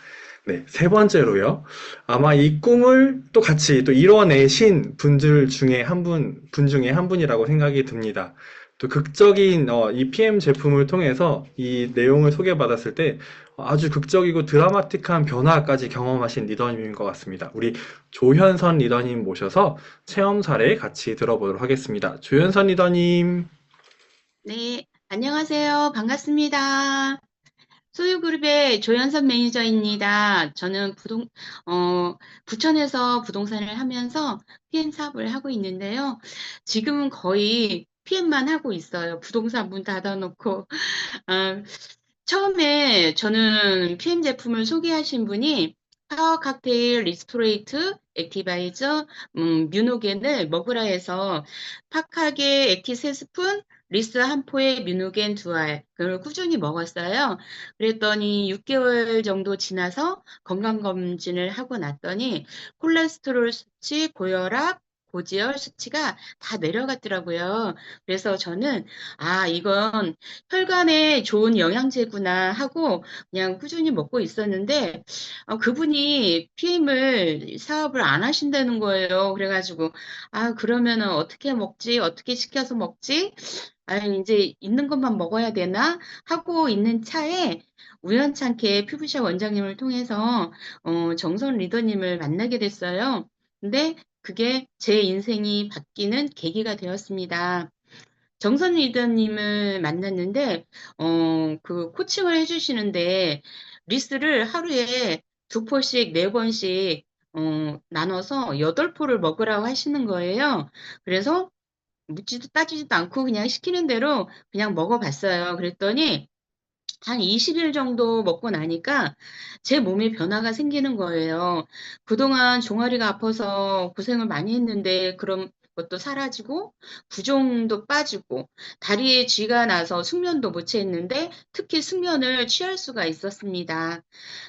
네, 세 번째로요. 아마 이 꿈을 또 같이 또 이뤄내신 분들 중에 한 분이라고 생각이 듭니다. 또 극적인 이 PM 제품을 통해서 이 내용을 소개받았을 때 아주 극적이고 드라마틱한 변화까지 경험하신 리더님인 것 같습니다. 우리 조현선 리더님 모셔서 체험 사례 같이 들어보도록 하겠습니다. 조현선 리더님. 네, 안녕하세요. 반갑습니다. 소유그룹의 조연선 매니저입니다. 저는 부천에서 부동산을 하면서 PM 사업을 하고 있는데요. 지금은 거의 PM만 하고 있어요. 부동산 문 닫아놓고. 아, 처음에 저는 PM 제품을 소개하신 분이 파워 칵테일, 리스토레이트, 액티바이저, 뮤노겐을 먹으라 해서 팍하게 액티 3스푼, 리스 한 포에 뮤노겐 2알, 그걸 꾸준히 먹었어요. 그랬더니 6개월 정도 지나서 건강검진을 하고 났더니 콜레스테롤 수치, 고혈압, 고지혈 수치가 다 내려갔더라고요. 그래서 저는 이건 혈관에 좋은 영양제구나 하고 그냥 꾸준히 먹고 있었는데 그분이 PM을 사업을 안 하신다는 거예요. 그래가지고 그러면은 어떻게 먹지? 어떻게 시켜서 먹지? 이제 있는 것만 먹어야 되나? 하고 있는 차에 우연찮게 피부샵 원장님을 통해서 정선 리더님을 만나게 됐어요. 근데 그게 제 인생이 바뀌는 계기가 되었습니다. 정선 리더님을 만났는데, 그 코칭을 해주시는데, 리스를 하루에 2포씩, 4번씩, 나눠서 8포를 먹으라고 하시는 거예요. 그래서 묻지도 따지지도 않고 그냥 시키는 대로 그냥 먹어봤어요. 그랬더니, 한 20일 정도 먹고 나니까 제 몸에 변화가 생기는 거예요. 그동안 종아리가 아파서 고생을 많이 했는데 그런 것도 사라지고 부종도 빠지고 다리에 쥐가 나서 숙면도 못 취했는데 특히 숙면을 취할 수가 있었습니다.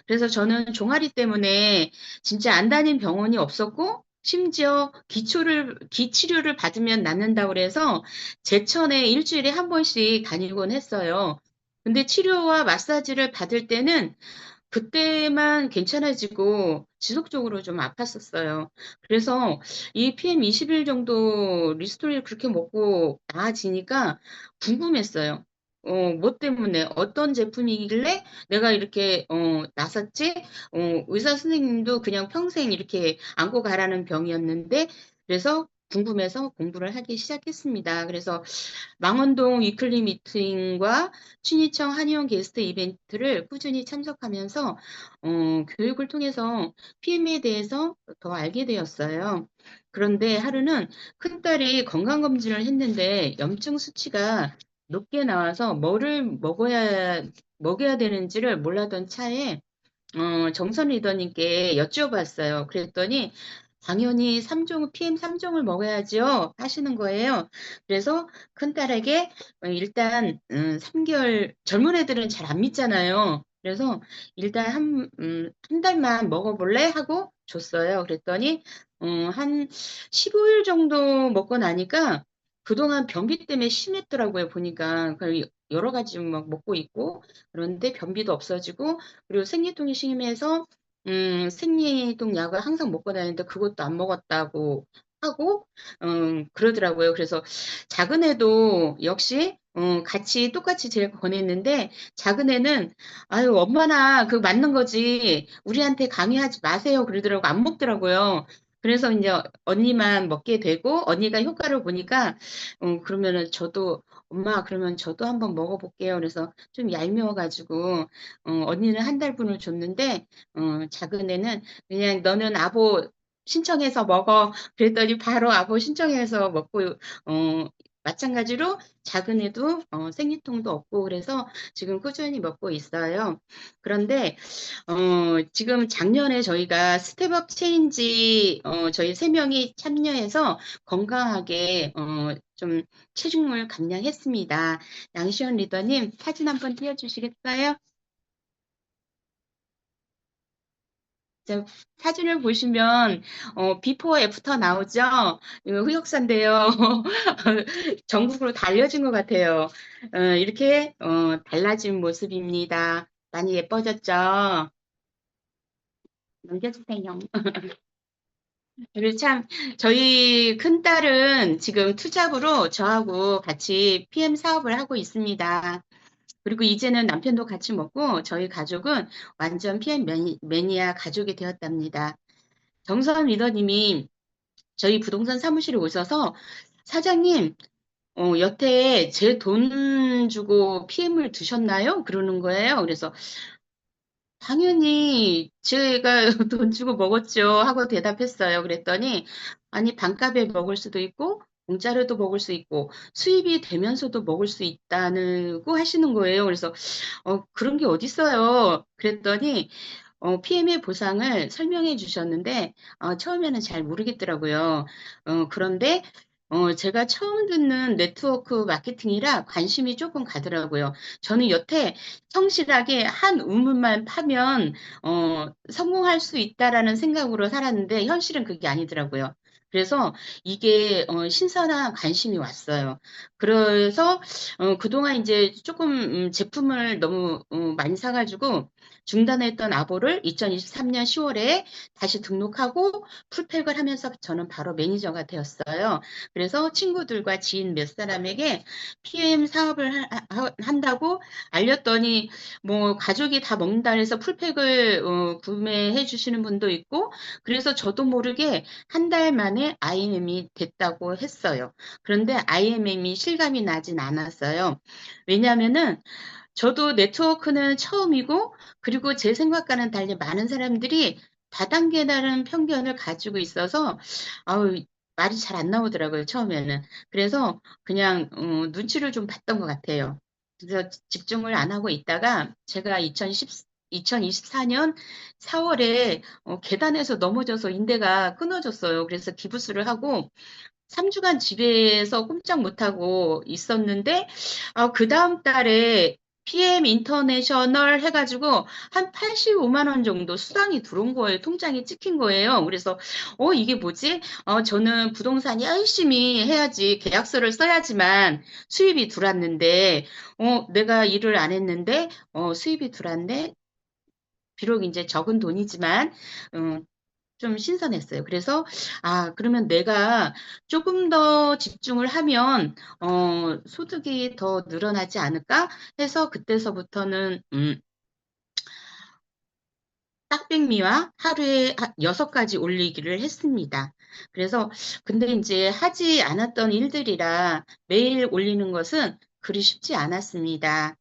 그래서 저는 종아리 때문에 진짜 안 다닌 병원이 없었고 심지어 기치료를 받으면 낫는다고 그래서 제천에 일주일에 한 번씩 다니곤 했어요. 근데 치료와 마사지를 받을 때는 그때만 괜찮아지고 지속적으로 좀 아팠었어요. 그래서 이 PM21 정도 리스토리를 그렇게 먹고 나아지니까 궁금했어요. 뭐 때문에 어떤 제품이길래 내가 이렇게 나섰지? 의사 선생님도 그냥 평생 이렇게 안고 가라는 병이었는데 그래서 궁금해서 공부를 하기 시작했습니다. 그래서 망원동 위클리 미팅과 춘희청 한의원 게스트 이벤트를 꾸준히 참석하면서 교육을 통해서 PM에 대해서 더 알게 되었어요. 그런데 하루는 큰딸이 건강검진을 했는데 염증 수치가 높게 나와서 뭐를 먹어야 되는지를 몰라던 차에 정선 리더님께 여쭤봤어요. 그랬더니 당연히 PM 3종을 먹어야지요 하시는 거예요. 그래서 큰딸에게 일단 3개월 젊은 애들은 잘 안 믿잖아요. 그래서 일단 한 달만 먹어볼래? 하고 줬어요. 그랬더니 한 15일 정도 먹고 나니까 그동안 변비 때문에 심했더라고요. 보니까 여러 가지 막 먹고 있고 그런데 변비도 없어지고 그리고 생리통이 심해서 생리통 약을 항상 먹고 다니는데 그것도 안 먹었다고 하고 그러더라고요. 그래서 작은 애도 역시 같이 똑같이 제가 권했는데 작은 애는 아유 엄마나 그거 맞는 거지 우리한테 강요하지 마세요 그러더라고 안 먹더라고요. 그래서 이제 언니만 먹게 되고 언니가 효과를 보니까 그러면은 저도 엄마 그러면 저도 한번 먹어볼게요. 그래서 좀 얄미워가지고 언니는 한 달분을 줬는데 작은 애는 그냥 너는 아보 신청해서 먹어. 그랬더니 바로 아보 신청해서 먹고 마찬가지로 작은 애도 생리통도 없고 그래서 지금 꾸준히 먹고 있어요. 그런데 지금 작년에 저희가 스텝업 체인지 저희 3명이 참여해서 건강하게 좀 체중을 감량했습니다. 양시원 리더님 사진 한번 띄워주시겠어요? 사진을 보시면 비포 애프터 나오죠? 이거 흑역사인데요. 전국으로 다 알려진 것 같아요. 이렇게 달라진 모습입니다. 많이 예뻐졌죠? 넘겨주세요. 그리고 참 저희 큰딸은 지금 투잡으로 저하고 같이 PM 사업을 하고 있습니다. 그리고 이제는 남편도 같이 먹고 저희 가족은 완전 PM 매니아 가족이 되었답니다. 정선 리더님이 저희 부동산 사무실에 오셔서 사장님 여태에 제 돈 주고 PM을 드셨나요? 그러는 거예요. 그래서 당연히 제가 돈 주고 먹었죠 하고 대답했어요. 그랬더니 아니 반값에 먹을 수도 있고 공짜로도 먹을 수 있고 수입이 되면서도 먹을 수 있다고 하시는 거예요. 그래서 그런 게 어딨어요. 그랬더니 PM의 보상을 설명해 주셨는데 처음에는 잘 모르겠더라고요. 그런데 제가 처음 듣는 네트워크 마케팅이라 관심이 조금 가더라고요. 저는 여태 성실하게 한 우물만 파면 성공할 수 있다라는 생각으로 살았는데 현실은 그게 아니더라고요. 그래서 이게 신선한 관심이 왔어요. 그래서 그동안 이제 조금 제품을 너무 많이 사가지고 중단했던 아보를 2023년 10월에 다시 등록하고 풀팩을 하면서 저는 바로 매니저가 되었어요. 그래서 친구들과 지인 몇 사람에게 PM 사업을 한다고 알렸더니 뭐 가족이 다 먹는다 해서 풀팩을 구매해 주시는 분도 있고 그래서 저도 모르게 한 달 만에 IMM이 됐다고 했어요. 그런데 IMM이 실감이 나진 않았어요. 왜냐하면은 저도 네트워크는 처음이고 그리고 제 생각과는 달리 많은 사람들이 다단계라는 편견을 가지고 있어서 아우 말이 잘 안 나오더라고요, 처음에는. 그래서 그냥 눈치를 좀 봤던 것 같아요. 그래서 집중을 안 하고 있다가 제가 2024년 4월에 계단에서 넘어져서 인대가 끊어졌어요. 그래서 기부스를 하고 3주간 집에서 꼼짝 못하고 있었는데, 그 다음 달에 PM 인터내셔널 해가지고 한 85만 원 정도 수당이 들어온 거예요. 통장에 찍힌 거예요. 그래서, 이게 뭐지? 저는 부동산 열심히 해야지, 계약서를 써야지만 수입이 들어왔는데, 내가 일을 안 했는데, 수입이 들어왔네? 비록 이제 적은 돈이지만, 좀 신선했어요. 그래서, 그러면 내가 조금 더 집중을 하면, 소득이 더 늘어나지 않을까 해서 그때서부터는, 딱백미와 하루에 6가지 올리기를 했습니다. 그래서, 근데 이제 하지 않았던 일들이라 매일 올리는 것은 그리 쉽지 않았습니다.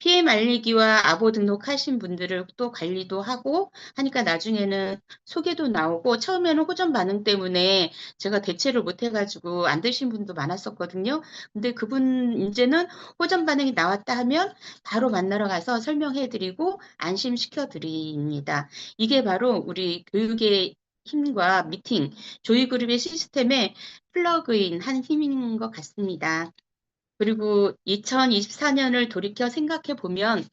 PM 알리기와 아보 등록하신 분들을 또 관리도 하고 하니까 나중에는 소개도 나오고 처음에는 호전 반응 때문에 제가 대체를 못 해가지고 안 드신 분도 많았었거든요. 근데 그분 이제는 호전 반응이 나왔다 하면 바로 만나러 가서 설명해드리고 안심시켜드립니다. 이게 바로 우리 교육의 힘과 미팅, 조이그룹의 시스템에 플러그인 한 힘인 것 같습니다. 그리고 2024년을 돌이켜 생각해 보면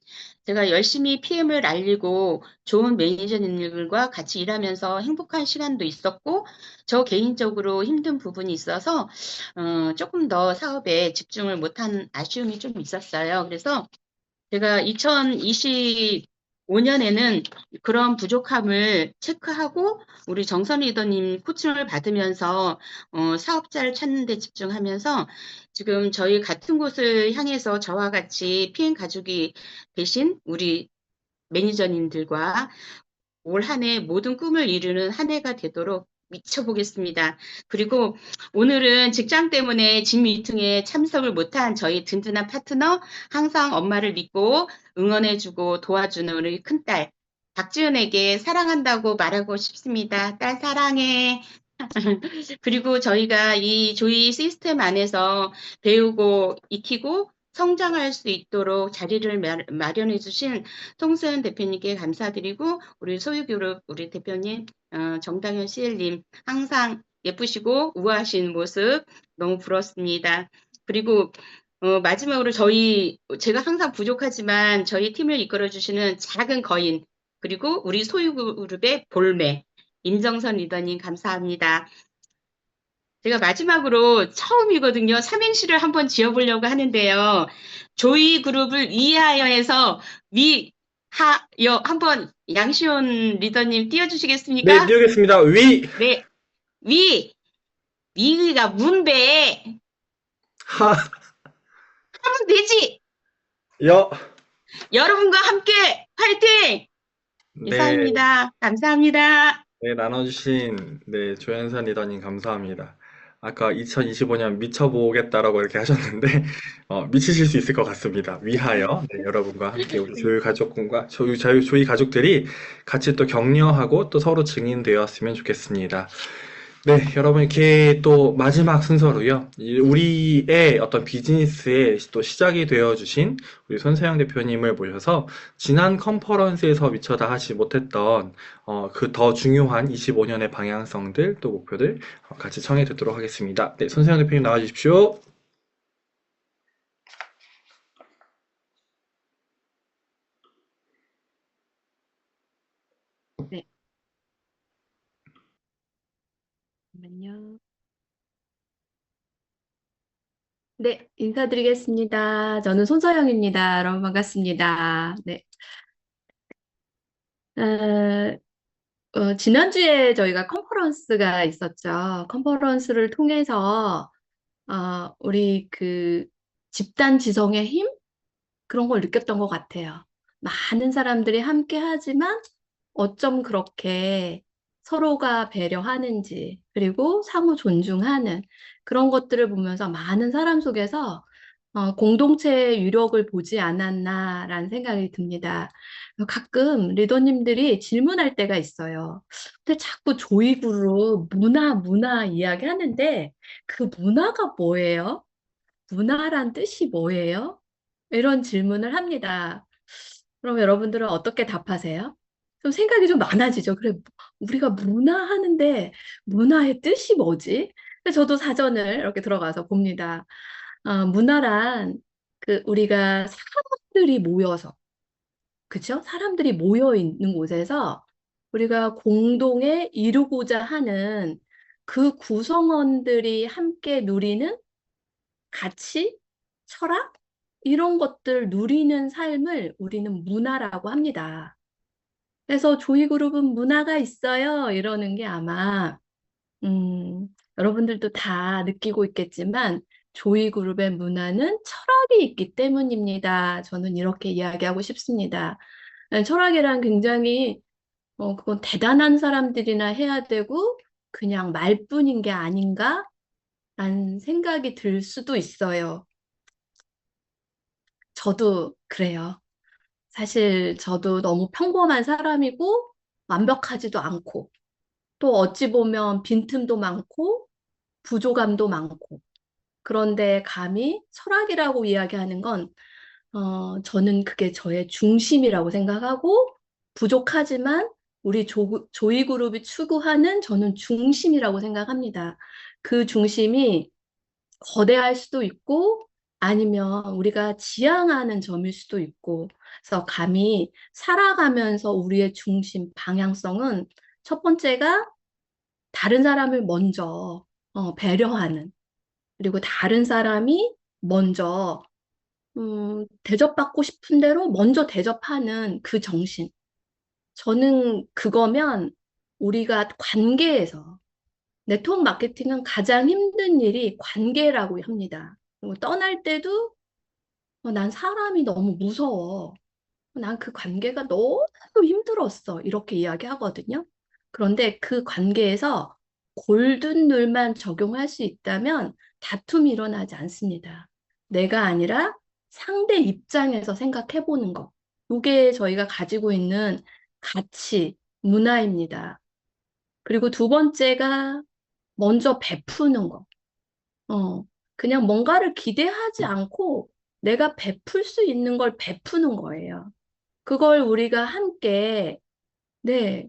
제가 열심히 PM을 알리고 좋은 매니저님들과 같이 일하면서 행복한 시간도 있었고 저 개인적으로 힘든 부분이 있어서 조금 더 사업에 집중을 못한 아쉬움이 좀 있었어요. 그래서 제가 2025년에는 그런 부족함을 체크하고 우리 정선 리더님 코칭을 받으면서 사업자를 찾는 데 집중하면서 지금 저희 같은 곳을 향해서 저와 같이 PM 가족이 되신 우리 매니저님들과 올 한 해 모든 꿈을 이루는 한 해가 되도록 미쳐보겠습니다. 그리고 오늘은 직장 때문에 진 미팅에 참석을 못한 저희 든든한 파트너, 항상 엄마를 믿고 응원해주고 도와주는 우리 큰딸, 박지은에게 사랑한다고 말하고 싶습니다. 딸 사랑해. 그리고 저희가 이 조이 시스템 안에서 배우고 익히고 성장할 수 있도록 자리를 마련해 주신 송수연 대표님께 감사드리고 우리 소유그룹 우리 대표님 정당현 CL님 항상 예쁘시고 우아하신 모습 너무 부럽습니다. 그리고 마지막으로 제가 항상 부족하지만 저희 팀을 이끌어 주시는 작은 거인 그리고 우리 소유그룹의 볼매 임정선 리더님 감사합니다. 제가 마지막으로 처음이거든요. 삼행시를 한번 지어보려고 하는데요. 조이 그룹을 위하여 해서 위하여 한번 양시온 리더님 네, 띄워주시겠습니까? 띄우겠습니다. 네, 위가 문배 하, 하면 되지. 여. 여러분과 함께 화이팅! 네, 이상입니다. 감사합니다. 네, 나눠주신, 네, 조현선 리더님 감사합니다. 아까 2025년 미쳐보겠다라고 이렇게 하셨는데, 미치실 수 있을 것 같습니다. 위하여, 네, 여러분과 함께 우리 조이 가족분과 조이 가족들이 같이 또 격려하고 또 서로 증인되었으면 좋겠습니다. 네, 여러분, 이렇게 또 마지막 순서로요. 우리의 어떤 비즈니스의 또 시작이 되어주신 우리 손세영 대표님을 모셔서 지난 컨퍼런스에서 미처 다 하지 못했던 그 더 중요한 25년의 방향성들 또 목표들 같이 청해 듣도록 하겠습니다. 네, 손세영 대표님 나와주십시오. 네, 잠깐만요. 네, 인사드리겠습니다. 저는 손서영입니다. 여러분 반갑습니다. 네. 어, 지난주에 저희가 컨퍼런스가 있었죠. 컨퍼런스를 통해서 우리 그 집단 지성의 힘? 그런 걸 느꼈던 것 같아요. 많은 사람들이 함께 하지만 어쩜 그렇게 서로가 배려하는지, 그리고 상호 존중하는 그런 것들을 보면서 많은 사람 속에서 공동체의 유력을 보지 않았나라는 생각이 듭니다. 가끔 리더님들이 질문할 때가 있어요. 근데 자꾸 조이그룹 문화 이야기하는데 그 문화가 뭐예요? 문화란 뜻이 뭐예요? 이런 질문을 합니다. 그럼 여러분들은 어떻게 답하세요? 좀 생각이 좀 많아지죠. 그래, 우리가 문화 하는데 문화의 뜻이 뭐지? 그래서 저도 사전을 이렇게 들어가서 봅니다. 문화란 그 우리가 사람들이 모여서, 그쵸? 사람들이 모여 있는 곳에서 우리가 공동에 이루고자 하는 그 구성원들이 함께 누리는 가치, 철학, 이런 것들 누리는 삶을 우리는 문화라고 합니다. 그래서 조이그룹은 문화가 있어요. 이러는 게 아마, 여러분들도 다 느끼고 있겠지만, 조이그룹의 문화는 철학이 있기 때문입니다. 저는 이렇게 이야기하고 싶습니다. 철학이란 굉장히, 그건 대단한 사람들이나 해야 되고, 그냥 말뿐인 게 아닌가? 라는 생각이 들 수도 있어요. 저도 그래요. 사실 저도 너무 평범한 사람이고 완벽하지도 않고 또 어찌 보면 빈틈도 많고 부족함도 많고 그런데 감히 철학이라고 이야기하는 건 저는 그게 저의 중심이라고 생각하고 부족하지만 우리 조이 그룹이 추구하는 저는 중심이라고 생각합니다. 그 중심이 거대할 수도 있고 아니면 우리가 지향하는 점일 수도 있고 그래서 감히 살아가면서 우리의 중심 방향성은 첫 번째가 다른 사람을 먼저 배려하는 그리고 다른 사람이 먼저 대접받고 싶은 대로 먼저 대접하는 그 정신. 저는 그거면 우리가 관계에서 네트워크 마케팅은 가장 힘든 일이 관계라고 합니다. 그리고 떠날 때도 난 사람이 너무 무서워. 난 그 관계가 너무 힘들었어. 이렇게 이야기하거든요. 그런데 그 관계에서 골든 룰만 적용할 수 있다면 다툼이 일어나지 않습니다. 내가 아니라 상대 입장에서 생각해 보는 거. 이게 저희가 가지고 있는 가치, 문화입니다. 그리고 두 번째가 먼저 베푸는 거. 어, 그냥 뭔가를 기대하지 않고 내가 베풀 수 있는 걸 베푸는 거예요. 그걸 우리가 함께, 네,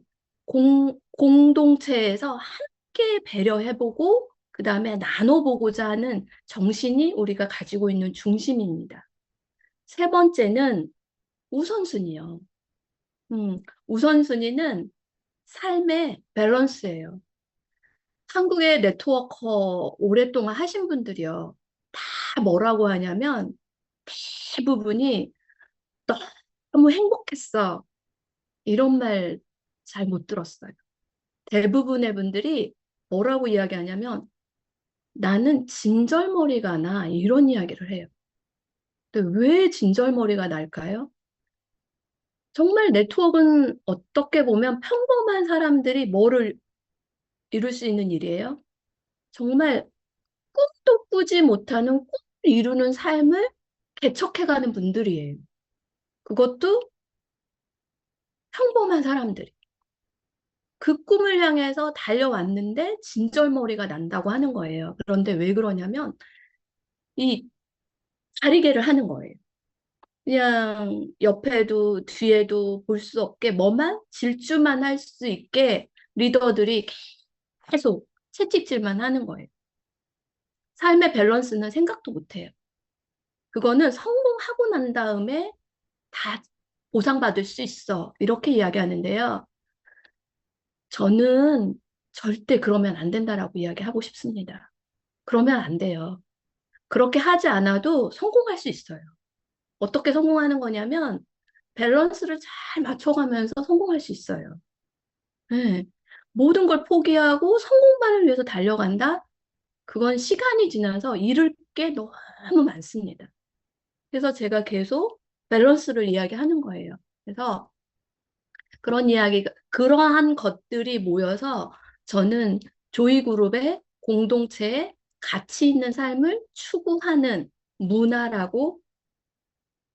공동체에서 함께 배려해보고, 그 다음에 나눠보고자 하는 정신이 우리가 가지고 있는 중심입니다. 세 번째는 우선순위요. 우선순위는 삶의 밸런스예요. 한국의 네트워커 오랫동안 하신 분들이요. 다 뭐라고 하냐면 대부분이 너무 행복했어. 이런 말 잘 못 들었어요. 대부분의 분들이 뭐라고 이야기하냐면 나는 진절머리가 나 이런 이야기를 해요. 근데 왜 진절머리가 날까요? 정말 네트워크는 어떻게 보면 평범한 사람들이 뭐를 이룰 수 있는 일이에요? 정말 꿈도 꾸지 못하는 꿈을 이루는 삶을 개척해가는 분들이에요. 그것도 평범한 사람들이. 그 꿈을 향해서 달려왔는데 진절머리가 난다고 하는 거예요. 그런데 왜 그러냐면 이 자리개를 하는 거예요. 그냥 옆에도 뒤에도 볼 수 없게 뭐만 질주만 할 수 있게 리더들이 계속 채찍질만 하는 거예요. 삶의 밸런스는 생각도 못 해요. 그거는 성공하고 난 다음에 다 보상받을 수 있어. 이렇게 이야기하는데요. 저는 절대 그러면 안 된다라고 이야기하고 싶습니다. 그러면 안 돼요. 그렇게 하지 않아도 성공할 수 있어요. 어떻게 성공하는 거냐면 밸런스를 잘 맞춰가면서 성공할 수 있어요. 네. 모든 걸 포기하고 성공만을 위해서 달려간다? 그건 시간이 지나서 잃을 게 너무 많습니다. 그래서 제가 계속 밸런스를 이야기하는 거예요. 그래서 그러한 것들이 모여서 저는 조이그룹의 공동체에 가치 있는 삶을 추구하는 문화라고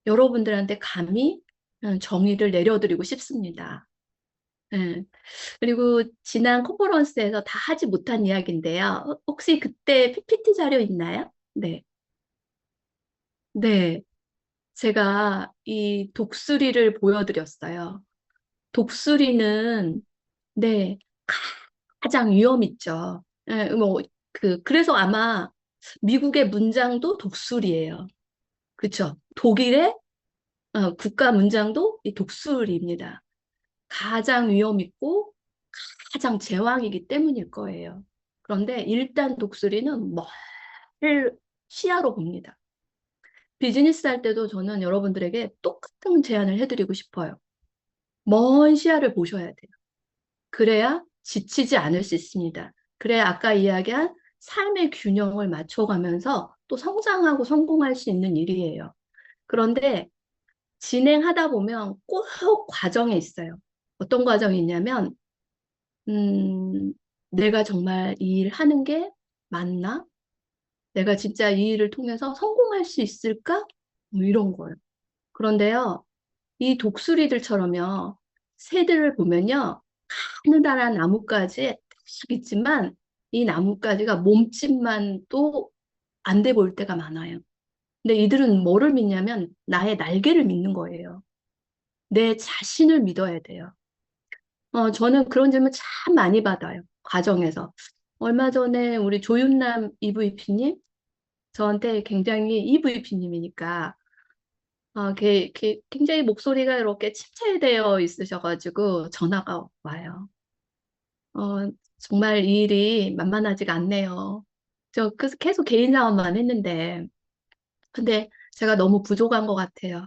여러분들한테 감히 정의를 내려드리고 싶습니다. 예. 그리고 지난 컨퍼런스에서 다 하지 못한 이야기인데요. 혹시 그때 PPT 자료 있나요? 네. 네. 제가 이 독수리를 보여드렸어요. 독수리는, 네, 가장 위험 있죠. 예, 그래서 아마 미국의 문장도 독수리예요. 그쵸? 독일의 국가 문장도 이 독수리입니다. 가장 위험 있고 가장 제왕이기 때문일 거예요. 그런데 일단 독수리는 멀 시야로 봅니다. 비즈니스 할 때도 저는 여러분들에게 똑같은 제안을 해드리고 싶어요. 먼 시야를 보셔야 돼요. 그래야 지치지 않을 수 있습니다. 그래야 아까 이야기한 삶의 균형을 맞춰가면서 또 성장하고 성공할 수 있는 일이에요. 그런데 진행하다 보면 꼭 과정에 있어요. 어떤 과정이 있냐면, 음, 내가 정말 이 일 하는 게 맞나? 내가 진짜 이 일을 통해서 성공할 수 있을까? 뭐 이런 거예요. 그런데요, 이 독수리들처럼요, 새들을 보면요, 하늘나라 나뭇가지에 딱 있지만 이 나뭇가지가 몸집만 또 안 돼 보일 때가 많아요. 근데 이들은 뭐를 믿냐면 나의 날개를 믿는 거예요. 내 자신을 믿어야 돼요. 저는 그런 질문 참 많이 받아요. 과정에서. 얼마 전에 우리 조윤남 EVP님, 저한테 굉장히 EVP님이니까, 굉장히 목소리가 이렇게 침체되어 있으셔가지고 전화가 와요. 정말 이 일이 만만하지가 않네요. 그래서 계속 개인 사업만 했는데, 근데 제가 너무 부족한 것 같아요.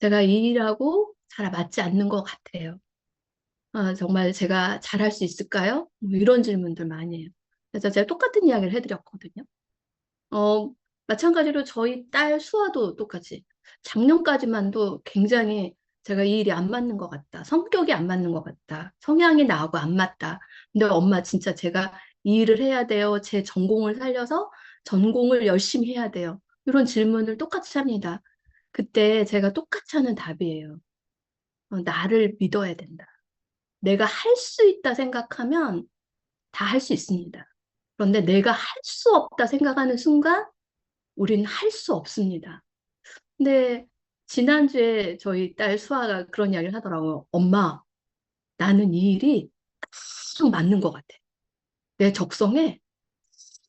제가 이 일하고 잘 맞지 않는 것 같아요. 정말 제가 잘할 수 있을까요? 뭐 이런 질문들 많이 해요. 그래서 제가 똑같은 이야기를 해드렸거든요. 어, 마찬가지로 저희 딸 수아도 똑같이 작년까지만도 굉장히 제가 이 일이 안 맞는 것 같다. 성격이 안 맞는 것 같다. 성향이 나하고 안 맞다. 근데 엄마 진짜 제가 이 일을 해야 돼요. 제 전공을 살려서 전공을 열심히 해야 돼요. 이런 질문을 똑같이 합니다. 그때 제가 똑같이 하는 답이에요. 나를 믿어야 된다. 내가 할 수 있다 생각하면 다 할 수 있습니다. 그런데 내가 할 수 없다 생각하는 순간 우리는 할 수 없습니다. 근데 지난주에 저희 딸 수아가 그런 이야기를 하더라고요. 엄마, 나는 이 일이 딱 맞는 것 같아. 내 적성에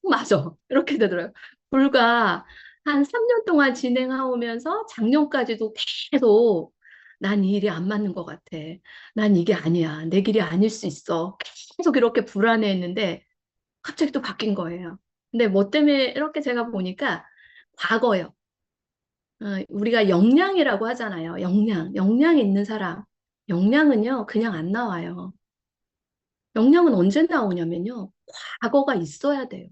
맞아. 이렇게 되더라고요. 불과 한 3년 동안 진행하면서 작년까지도 계속 난 이 일이 안 맞는 것 같아. 난 이게 아니야. 내 길이 아닐 수 있어. 계속 이렇게 불안해했는데 갑자기 또 바뀐 거예요. 근데 뭐 때문에 이렇게 제가 보니까 과거요. 우리가 역량이라고 하잖아요. 역량 있는 사람. 역량은요, 그냥 안 나와요. 역량은 언제 나오냐면요, 과거가 있어야 돼요.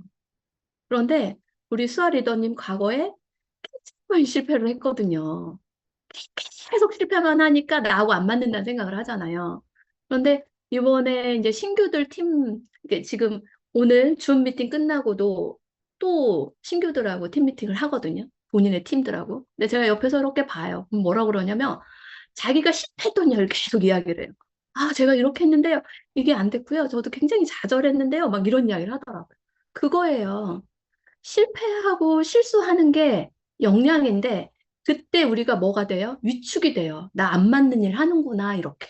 그런데 우리 수아 리더님 과거에 계속 실패를 했거든요. 계속 실패만 하니까 나하고 안 맞는다는 생각을 하잖아요. 그런데 이번에 이제 신규들 팀, 이게 지금 오늘 줌 미팅 끝나고도 또 신규들하고 팀 미팅을 하거든요. 본인의 팀들하고. 근데 제가 옆에서 이렇게 봐요. 그럼 뭐라고 그러냐면 자기가 실패했던 일을 계속 이야기를 해요. 아, 제가 이렇게 했는데요. 이게 안 됐고요. 저도 굉장히 좌절했는데요. 막 이런 이야기를 하더라고요. 그거예요. 실패하고 실수하는 게 역량인데 그때 우리가 뭐가 돼요? 위축이 돼요. 나 안 맞는 일 하는구나, 이렇게.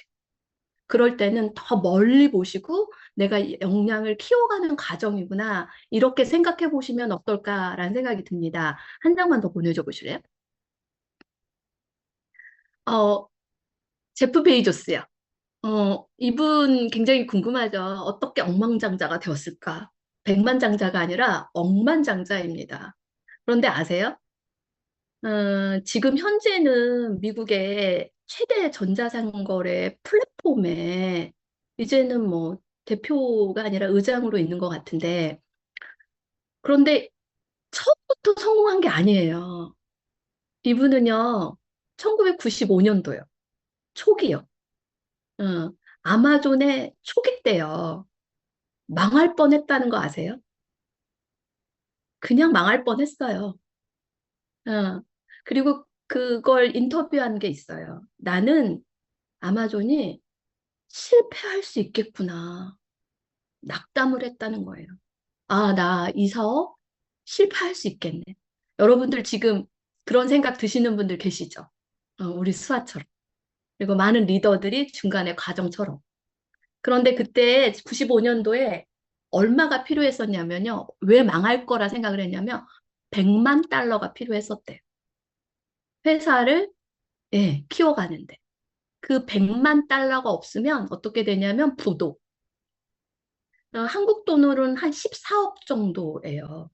그럴 때는 더 멀리 보시고 내가 역량을 키워가는 과정이구나. 이렇게 생각해 보시면 어떨까라는 생각이 듭니다. 한 장만 더 보내줘 보실래요? 어, 제프 베이조스요. 이분 굉장히 궁금하죠. 어떻게 억만장자가 되었을까? 백만장자가 아니라 억만장자입니다. 그런데 아세요? 지금 현재는 미국의 최대 전자상거래 플랫폼에 이제는 뭐 대표가 아니라 의장으로 있는 것 같은데, 그런데 처음부터 성공한 게 아니에요. 이분은요, 1995년도요. 초기요. 아마존의 초기 때요. 망할 뻔했다는 거 아세요? 그냥 망할 뻔했어요. 어, 그리고 그걸 인터뷰한 게 있어요. 나는 아마존이 실패할 수 있겠구나. 낙담을 했다는 거예요. 아, 나 이 사업 실패할 수 있겠네. 여러분들 지금 그런 생각 드시는 분들 계시죠? 우리 수아처럼. 그리고 많은 리더들이 중간에 과정처럼. 그런데 그때 95년도에 얼마가 필요했었냐면요. 왜 망할 거라 생각을 했냐면 100만 달러가 필요했었대요. 회사를 키워가는데. 그 100만 달러가 없으면 어떻게 되냐면 부도. 한국 돈으로는 한 14억 정도예요.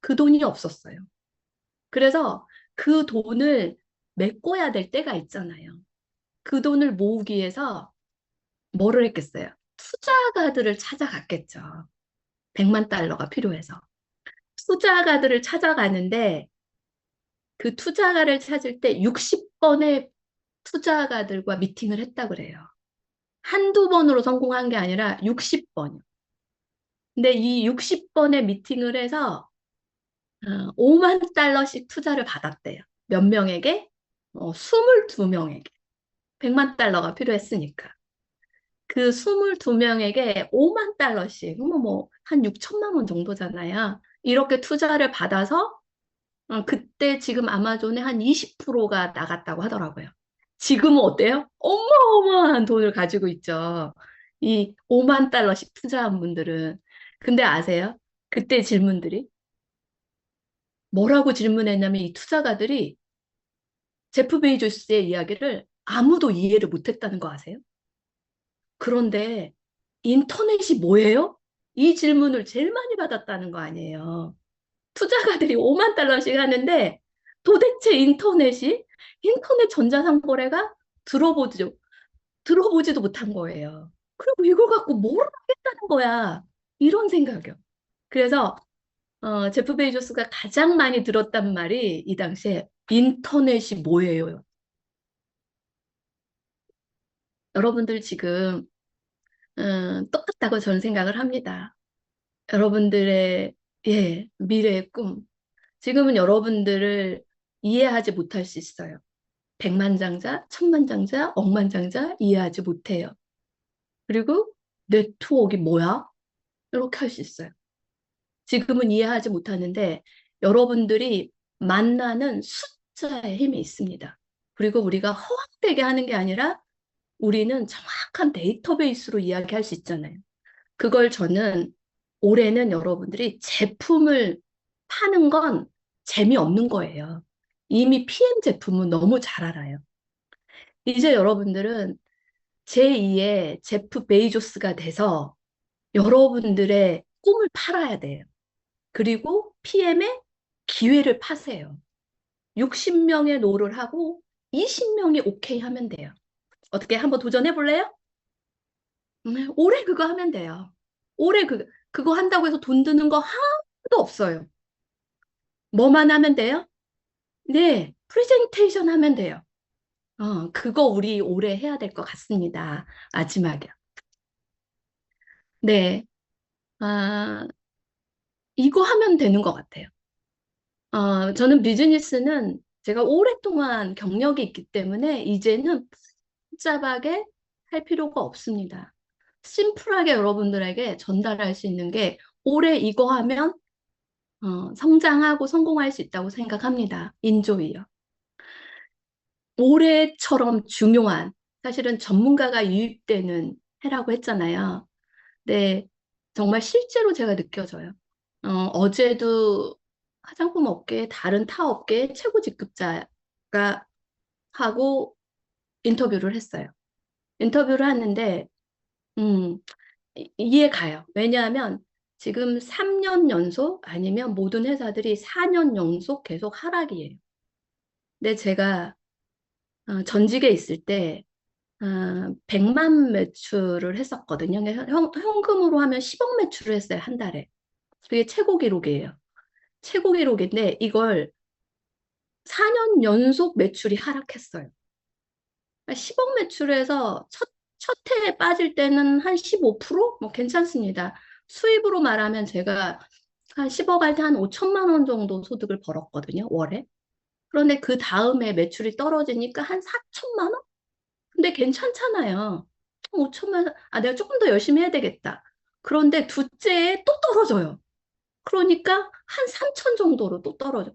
그 돈이 없었어요. 그래서 그 돈을 메꿔야 될 때가 있잖아요. 그 돈을 모으기 위해서 뭐를 했겠어요? 투자가들을 찾아갔겠죠. 100만 달러가 필요해서. 투자가들을 찾아가는데 그 투자가를 찾을 때 60번의 투자가들과 미팅을 했다 그래요. 한두 번으로 성공한 게 아니라 60번. 근데 이 60번의 미팅을 해서 5만 달러씩 투자를 받았대요. 몇 명에게? 22명에게. 100만 달러가 필요했으니까. 그 22명에게 5만 달러씩, 한 6천만 원 정도잖아요. 이렇게 투자를 받아서 그때 지금 아마존의 한 20%가 나갔다고 하더라고요. 지금은 어때요? 어마어마한 돈을 가지고 있죠. 이 5만 달러씩 투자한 분들은. 근데 아세요? 그때 질문들이 뭐라고 질문했냐면 이 투자가들이 제프 베이조스의 이야기를 아무도 이해를 못했다는 거 아세요? 그런데 인터넷이 뭐예요? 이 질문을 제일 많이 받았다는 거 아니에요. 투자가들이 5만 달러씩 하는데 도대체 인터넷 전자상거래가 들어보지도 못한 거예요. 그리고 이걸 갖고 뭘 하겠다는 거야. 이런 생각이요. 그래서 제프 베이조스가 가장 많이 들었단 말이 이 당시에 인터넷이 뭐예요? 여러분들 지금 똑같다고 저는 생각을 합니다. 여러분들의 미래의 꿈. 지금은 여러분들을 이해하지 못할 수 있어요. 백만장자, 천만장자, 억만장자 이해하지 못해요. 그리고 네트워크가 뭐야? 이렇게 할 수 있어요. 지금은 이해하지 못하는데 여러분들이 만나는 숫자의 힘이 있습니다. 그리고 우리가 허황되게 하는 게 아니라 우리는 정확한 데이터베이스로 이야기할 수 있잖아요. 그걸 저는 올해는 여러분들이 제품을 파는 건 재미없는 거예요. 이미 PM 제품은 너무 잘 알아요. 이제 여러분들은 제2의 제프 베이조스가 돼서 여러분들의 꿈을 팔아야 돼요. 그리고 PM의 기회를 파세요. 60명의 노를 하고 20명이 오케이 하면 돼요. 어떻게 한번 도전해 볼래요? 올해 그거 하면 돼요. 올해 그거 한다고 해서 돈 드는 거 하나도 없어요. 뭐만 하면 돼요? 네, 프레젠테이션 하면 돼요. 그거 우리 올해 해야 될 것 같습니다. 마지막에. 네, 아, 이거 하면 되는 것 같아요. 저는 비즈니스는 제가 오랫동안 경력이 있기 때문에 이제는 복잡하게 할 필요가 없습니다. 심플하게 여러분들에게 전달할 수 있는 게 올해 이거 하면 성장하고 성공할 수 있다고 생각합니다. 인조이요. 올해처럼 중요한, 사실은 전문가가 유입되는 해라고 했잖아요. 네, 정말 실제로 제가 느껴져요. 어제도 화장품 업계, 다른 타 업계의 최고 직급자가 하고 인터뷰를 했어요. 인터뷰를 하는데, 음, 이해 가요. 왜냐하면 지금 3년 연속 아니면 모든 회사들이 4년 연속 계속 하락이에요. 근데 제가 전직에 있을 때 100만 매출을 했었거든요. 현금으로 하면 10억 매출을 했어요, 한 달에. 그게 최고 기록이에요. 최고 기록인데 이걸 4년 연속 매출이 하락했어요. 10억 매출에서 첫 해에 빠질 때는 한 15%? 뭐 괜찮습니다. 수입으로 말하면 제가 한 10억 할 때 한 5천만 원 정도 소득을 벌었거든요, 월에. 그런데 그 다음에 매출이 떨어지니까 한 4천만 원? 근데 괜찮잖아요. 5천만 원, 내가 조금 더 열심히 해야 되겠다. 그런데 둘째에 또 떨어져요. 그러니까 한 3천 정도로 또 떨어져.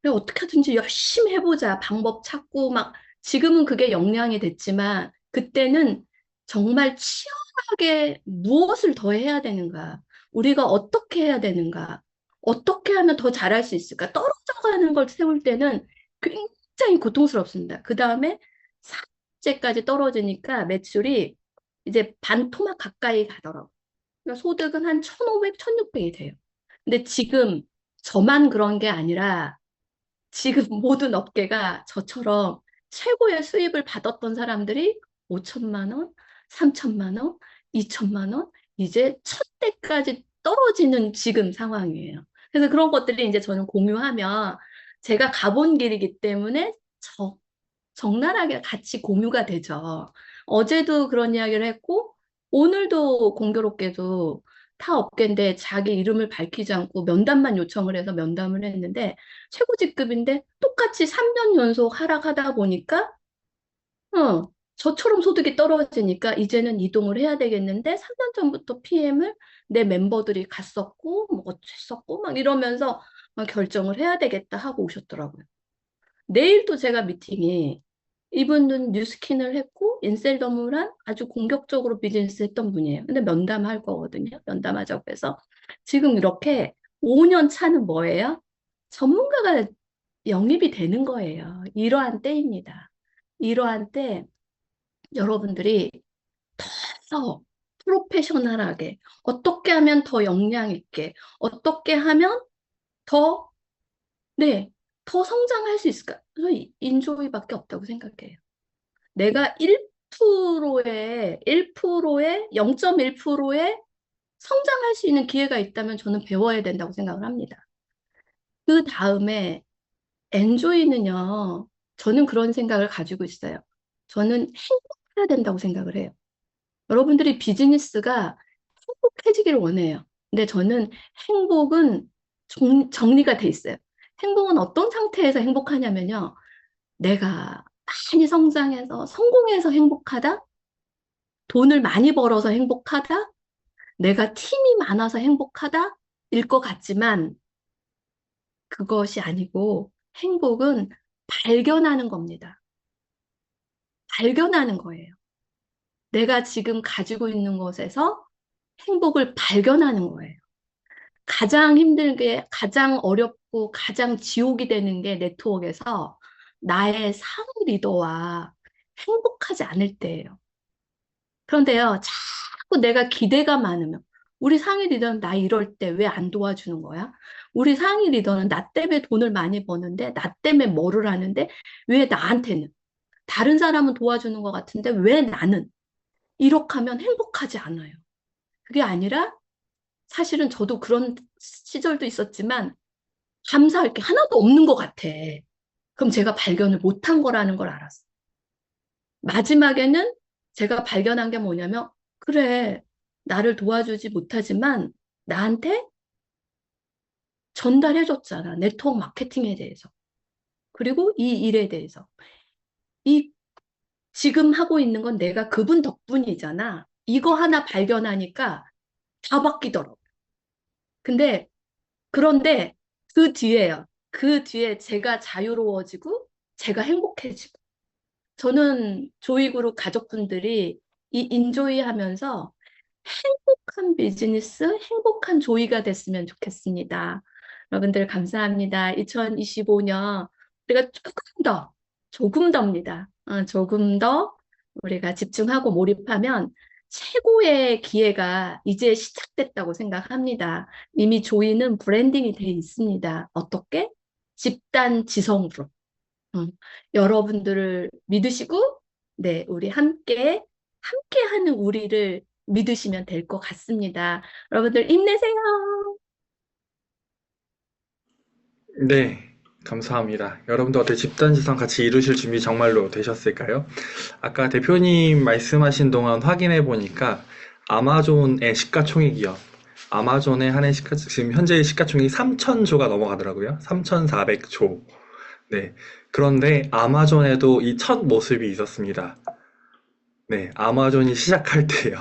내가 어떻게 하든지 열심히 해보자. 방법 찾고 막 지금은 그게 역량이 됐지만 그때는 정말 치열하게 무엇을 더 해야 되는가? 우리가 어떻게 해야 되는가? 어떻게 하면 더 잘할 수 있을까? 떨어져가는 걸 세울 때는 굉장히 고통스럽습니다. 그 다음에 4제까지 떨어지니까 매출이 이제 반토막 가까이 가더라고요. 그러니까 소득은 한 1,500, 1,600이 돼요. 근데 지금 저만 그런 게 아니라 지금 모든 업계가 저처럼 최고의 수입을 받았던 사람들이 5천만 원, 3천만 원, 2천만 원, 이제 천 대까지 떨어지는 지금 상황이에요. 그래서 그런 것들이 이제 저는 공유하면 제가 가본 길이기 때문에 적나라하게 같이 공유가 되죠. 어제도 그런 이야기를 했고, 오늘도 공교롭게도 타 업계인데 자기 이름을 밝히지 않고 면담만 요청을 해서 면담을 했는데, 최고 직급인데 똑같이 3년 연속 하락하다 보니까, 저처럼 소득이 떨어지니까 이제는 이동을 해야 되겠는데, 3년 전부터 PM을 내 멤버들이 갔었고, 뭐 어쨌었고, 막 이러면서 막 결정을 해야 되겠다 하고 오셨더라고요. 내일도 제가 미팅이 이분은 뉴스킨을 했고 인셀더무란 아주 공격적으로 비즈니스 했던 분이에요. 근데 면담할 거거든요. 면담하자고 해서 지금 이렇게 5년 차는 뭐예요? 전문가가 영입이 되는 거예요. 이러한 때입니다. 이러한 때 여러분들이 더 프로페셔널하게 어떻게 하면 더 역량 있게 어떻게 하면 더 네, 더 성장할 수 있을까? 저는 인조이밖에 없다고 생각해요. 내가 1%의 0.1%의 성장할 수 있는 기회가 있다면 저는 배워야 된다고 생각을 합니다. 그 다음에 엔조이는요, 저는 그런 생각을 가지고 있어요. 저는 행복해야 된다고 생각을 해요. 여러분들이 비즈니스가 행복해지기를 원해요. 근데 저는 행복은 정리가 돼 있어요. 행복은 어떤 상태에서 행복하냐면요. 내가 많이 성장해서 성공해서 행복하다? 돈을 많이 벌어서 행복하다? 내가 팀이 많아서 행복하다? 일 것 같지만 그것이 아니고 행복은 발견하는 겁니다. 발견하는 거예요. 내가 지금 가지고 있는 것에서 행복을 발견하는 거예요. 가장 힘들게, 가장 어렵고, 가장 지옥이 되는 게 네트워크에서 나의 상위 리더와 행복하지 않을 때예요. 그런데요, 자꾸 내가 기대가 많으면, 우리 상위 리더는 나 이럴 때 왜 안 도와주는 거야? 우리 상위 리더는 나 때문에 돈을 많이 버는데, 나 때문에 뭐를 하는데, 왜 나한테는? 다른 사람은 도와주는 것 같은데, 왜 나는? 이렇게 하면 행복하지 않아요. 그게 아니라, 사실은 저도 그런 시절도 있었지만, 감사할 게 하나도 없는 것 같아. 그럼 제가 발견을 못한 거라는 걸 알았어. 마지막에는 제가 발견한 게 뭐냐면, 그래, 나를 도와주지 못하지만 나한테 전달해줬잖아. 네트워크 마케팅에 대해서. 그리고 이 일에 대해서. 이 지금 하고 있는 건 내가 그분 덕분이잖아. 이거 하나 발견하니까 다 바뀌더라고. 그런데 그 뒤에요. 그 뒤에 제가 자유로워지고 제가 행복해지고. 저는 조이그룹 가족분들이 이 인조이 하면서 행복한 비즈니스, 행복한 조이가 됐으면 좋겠습니다. 여러분들 감사합니다. 2025년 우리가 조금 더입니다. 조금 더 우리가 집중하고 몰입하면 최고의 기회가 이제 시작됐다고 생각합니다. 이미 조이는 브랜딩이 돼 있습니다. 어떻게? 집단 지성으로. 여러분들을 믿으시고, 네, 우리 함께 하는 우리를 믿으시면 될 것 같습니다. 여러분들 힘내세요. 네, 감사합니다. 여러분도 어때 집단지성 같이 이루실 준비 정말로 되셨을까요? 아까 대표님 말씀하신 동안 확인해 보니까 아마존의 시가총액이요. 아마존의 한 해 지금 현재 시가총액이 3,000조가 넘어가더라고요. 3,400조. 네. 그런데 아마존에도 이 첫 모습이 있었습니다. 네, 아마존이 시작할 때요.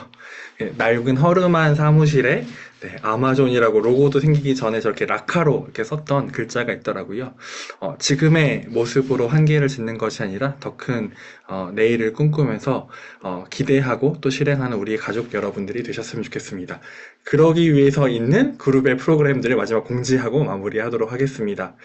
네, 낡은 허름한 사무실에 네, 아마존이라고 로고도 생기기 전에 저렇게 라카로 이렇게 썼던 글자가 있더라고요. 지금의 모습으로 한계를 짓는 것이 아니라 더 큰 내일을 꿈꾸면서 기대하고 또 실행하는 우리 가족 여러분들이 되셨으면 좋겠습니다. 그러기 위해서 있는 그룹의 프로그램들을 마지막 공지하고 마무리하도록 하겠습니다.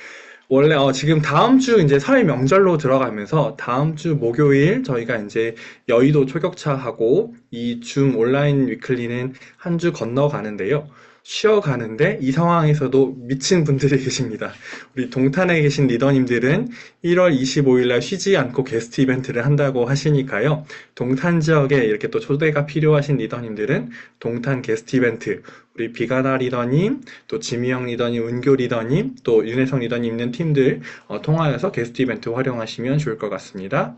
원래 지금 다음 주 이제 설 명절로 들어가면서 다음 주 목요일 저희가 이제 여의도 초격차하고 이 줌 온라인 위클리는 한 주 건너가는데요. 쉬어가는데 이 상황에서도 미친 분들이 계십니다. 우리 동탄에 계신 리더님들은 1월 25일 날 쉬지 않고 게스트 이벤트를 한다고 하시니까요. 동탄 지역에 이렇게 또 초대가 필요하신 리더님들은 동탄 게스트 이벤트 우리 비가나 리더님, 또 지미영 리더님, 은교 리더님, 또 윤혜성 리더님 있는 팀들 통하여서 게스트 이벤트 활용하시면 좋을 것 같습니다.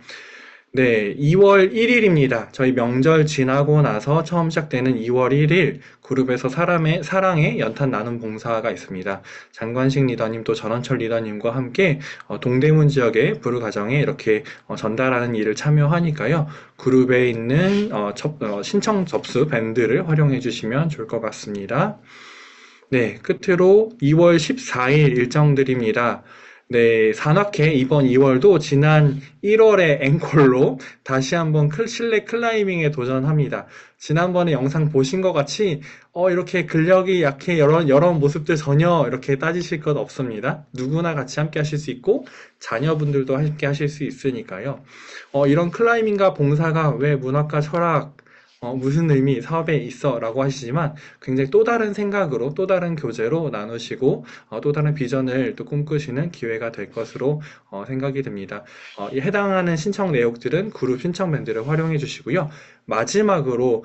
네, 2월 1일입니다. 저희 명절 지나고 나서 처음 시작되는 2월 1일 그룹에서 사랑의 연탄 나눔 봉사가 있습니다. 장관식 리더님 또 전원철 리더님과 함께 동대문 지역의 부르 가정에 이렇게 전달하는 일을 참여하니까요. 그룹에 있는 신청 접수 밴드를 활용해 주시면 좋을 것 같습니다. 네, 끝으로 2월 14일 일정들입니다. 네, 산악회 이번 2월도 지난 1월의 앵콜로 다시 한번 실내 클라이밍에 도전합니다. 지난번에 영상 보신 것 같이 이렇게 근력이 약해 여러 모습들 전혀 이렇게 따지실 것 없습니다. 누구나 같이 함께 하실 수 있고 자녀분들도 함께 하실 수 있으니까요. 이런 클라이밍과 봉사가 왜 문화과 철학 무슨 의미 사업에 있어 라고 하시지만 굉장히 또 다른 생각으로 또 다른 교재로 나누시고 또 다른 비전을 또 꿈꾸시는 기회가 될 것으로 생각이 듭니다. 해당하는 신청 내역들은 그룹 신청 밴드를 활용해 주시고요. 마지막으로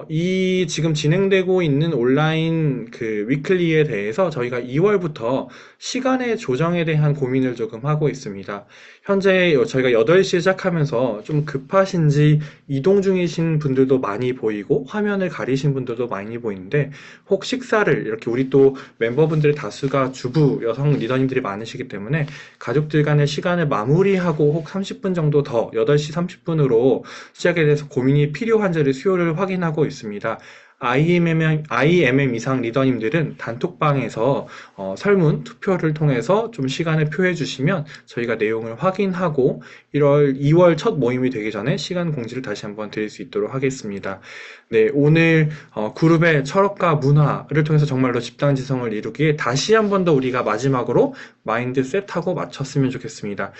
이 지금 진행되고 있는 온라인 그 위클리에 대해서 저희가 2월부터 시간의 조정에 대한 고민을 조금 하고 있습니다. 현재 저희가 8시에 시작하면서 좀 급하신지 이동 중이신 분들도 많이 보이고 화면을 가리신 분들도 많이 보이는데 혹 식사를 이렇게 우리 또 멤버분들 다수가 주부 여성 리더님들이 많으시기 때문에 가족들 간의 시간을 마무리하고 혹 30분 정도 더 8시 30분으로 시작에 대해서 고민이 필요한지를 수요를 확인하고 있습니다. IMM 이상 리더님들은 단톡방에서 설문 투표를 통해서 좀 시간을 표해 주시면 저희가 내용을 확인하고 2월 첫 모임이 되기 전에 시간 공지를 다시 한번 드릴 수 있도록 하겠습니다. 네, 오늘 그룹의 철학과 문화를 통해서 정말로 집단지성을 이루기에 다시 한 번 더 우리가 마지막으로 마인드셋하고 맞췄으면 좋겠습니다.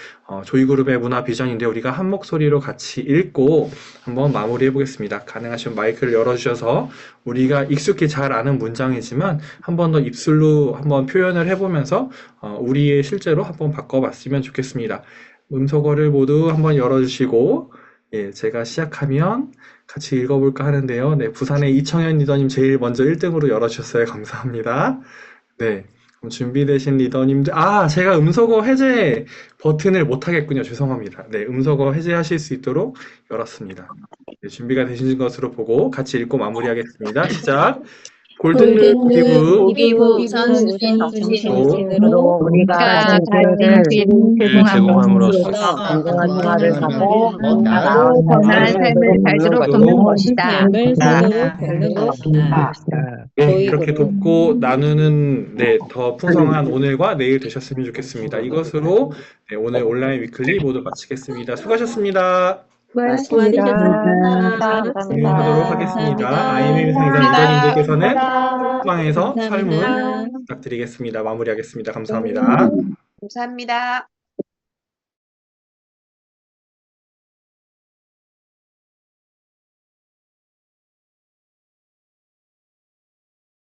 조이그룹의 문화 비전인데 우리가 한 목소리로 같이 읽고 한번 마무리해 보겠습니다. 가능하시면 마이크를 열어주셔서 우리가 익숙히 잘 아는 문장이지만 한 번 더 입술로 한번 표현을 해보면서 우리의 실제로 한번 바꿔봤으면 좋겠습니다. 음소거를 모두 한번 열어주시고 예, 제가 시작하면 같이 읽어볼까 하는데요. 네, 부산의 이청현 리더님 제일 먼저 1등으로 열어주셨어요. 감사합니다. 네, 그럼 준비되신 리더님들, 제가 음소거 해제 버튼을 못 하겠군요. 죄송합니다. 네, 음소거 해제하실 수 있도록 열었습니다. 네, 준비가 되신 것으로 보고 같이 읽고 마무리하겠습니다. 시작. 골든ヌ골든누 기부 기부 선순위 정신으로 우리가 다른 제공함으로써 건강한 생활을 하고 나아가고 변화한 삶을 살도록 돕는 것이다. 네, 이렇게 돕고 나누는 네, 더 풍성한 오늘과 내일 되셨으면 좋겠습니다. 이것으로 네, 오늘 온라인 위클리 모두 마치겠습니다. 수고하셨습니다. 수고하셨습니다. 진행하도록 하겠습니다. IMM 상자 리더님들께서는 후방에서 설문 부탁드리겠습니다. 마무리하겠습니다. 감사합니다. 감사합니다.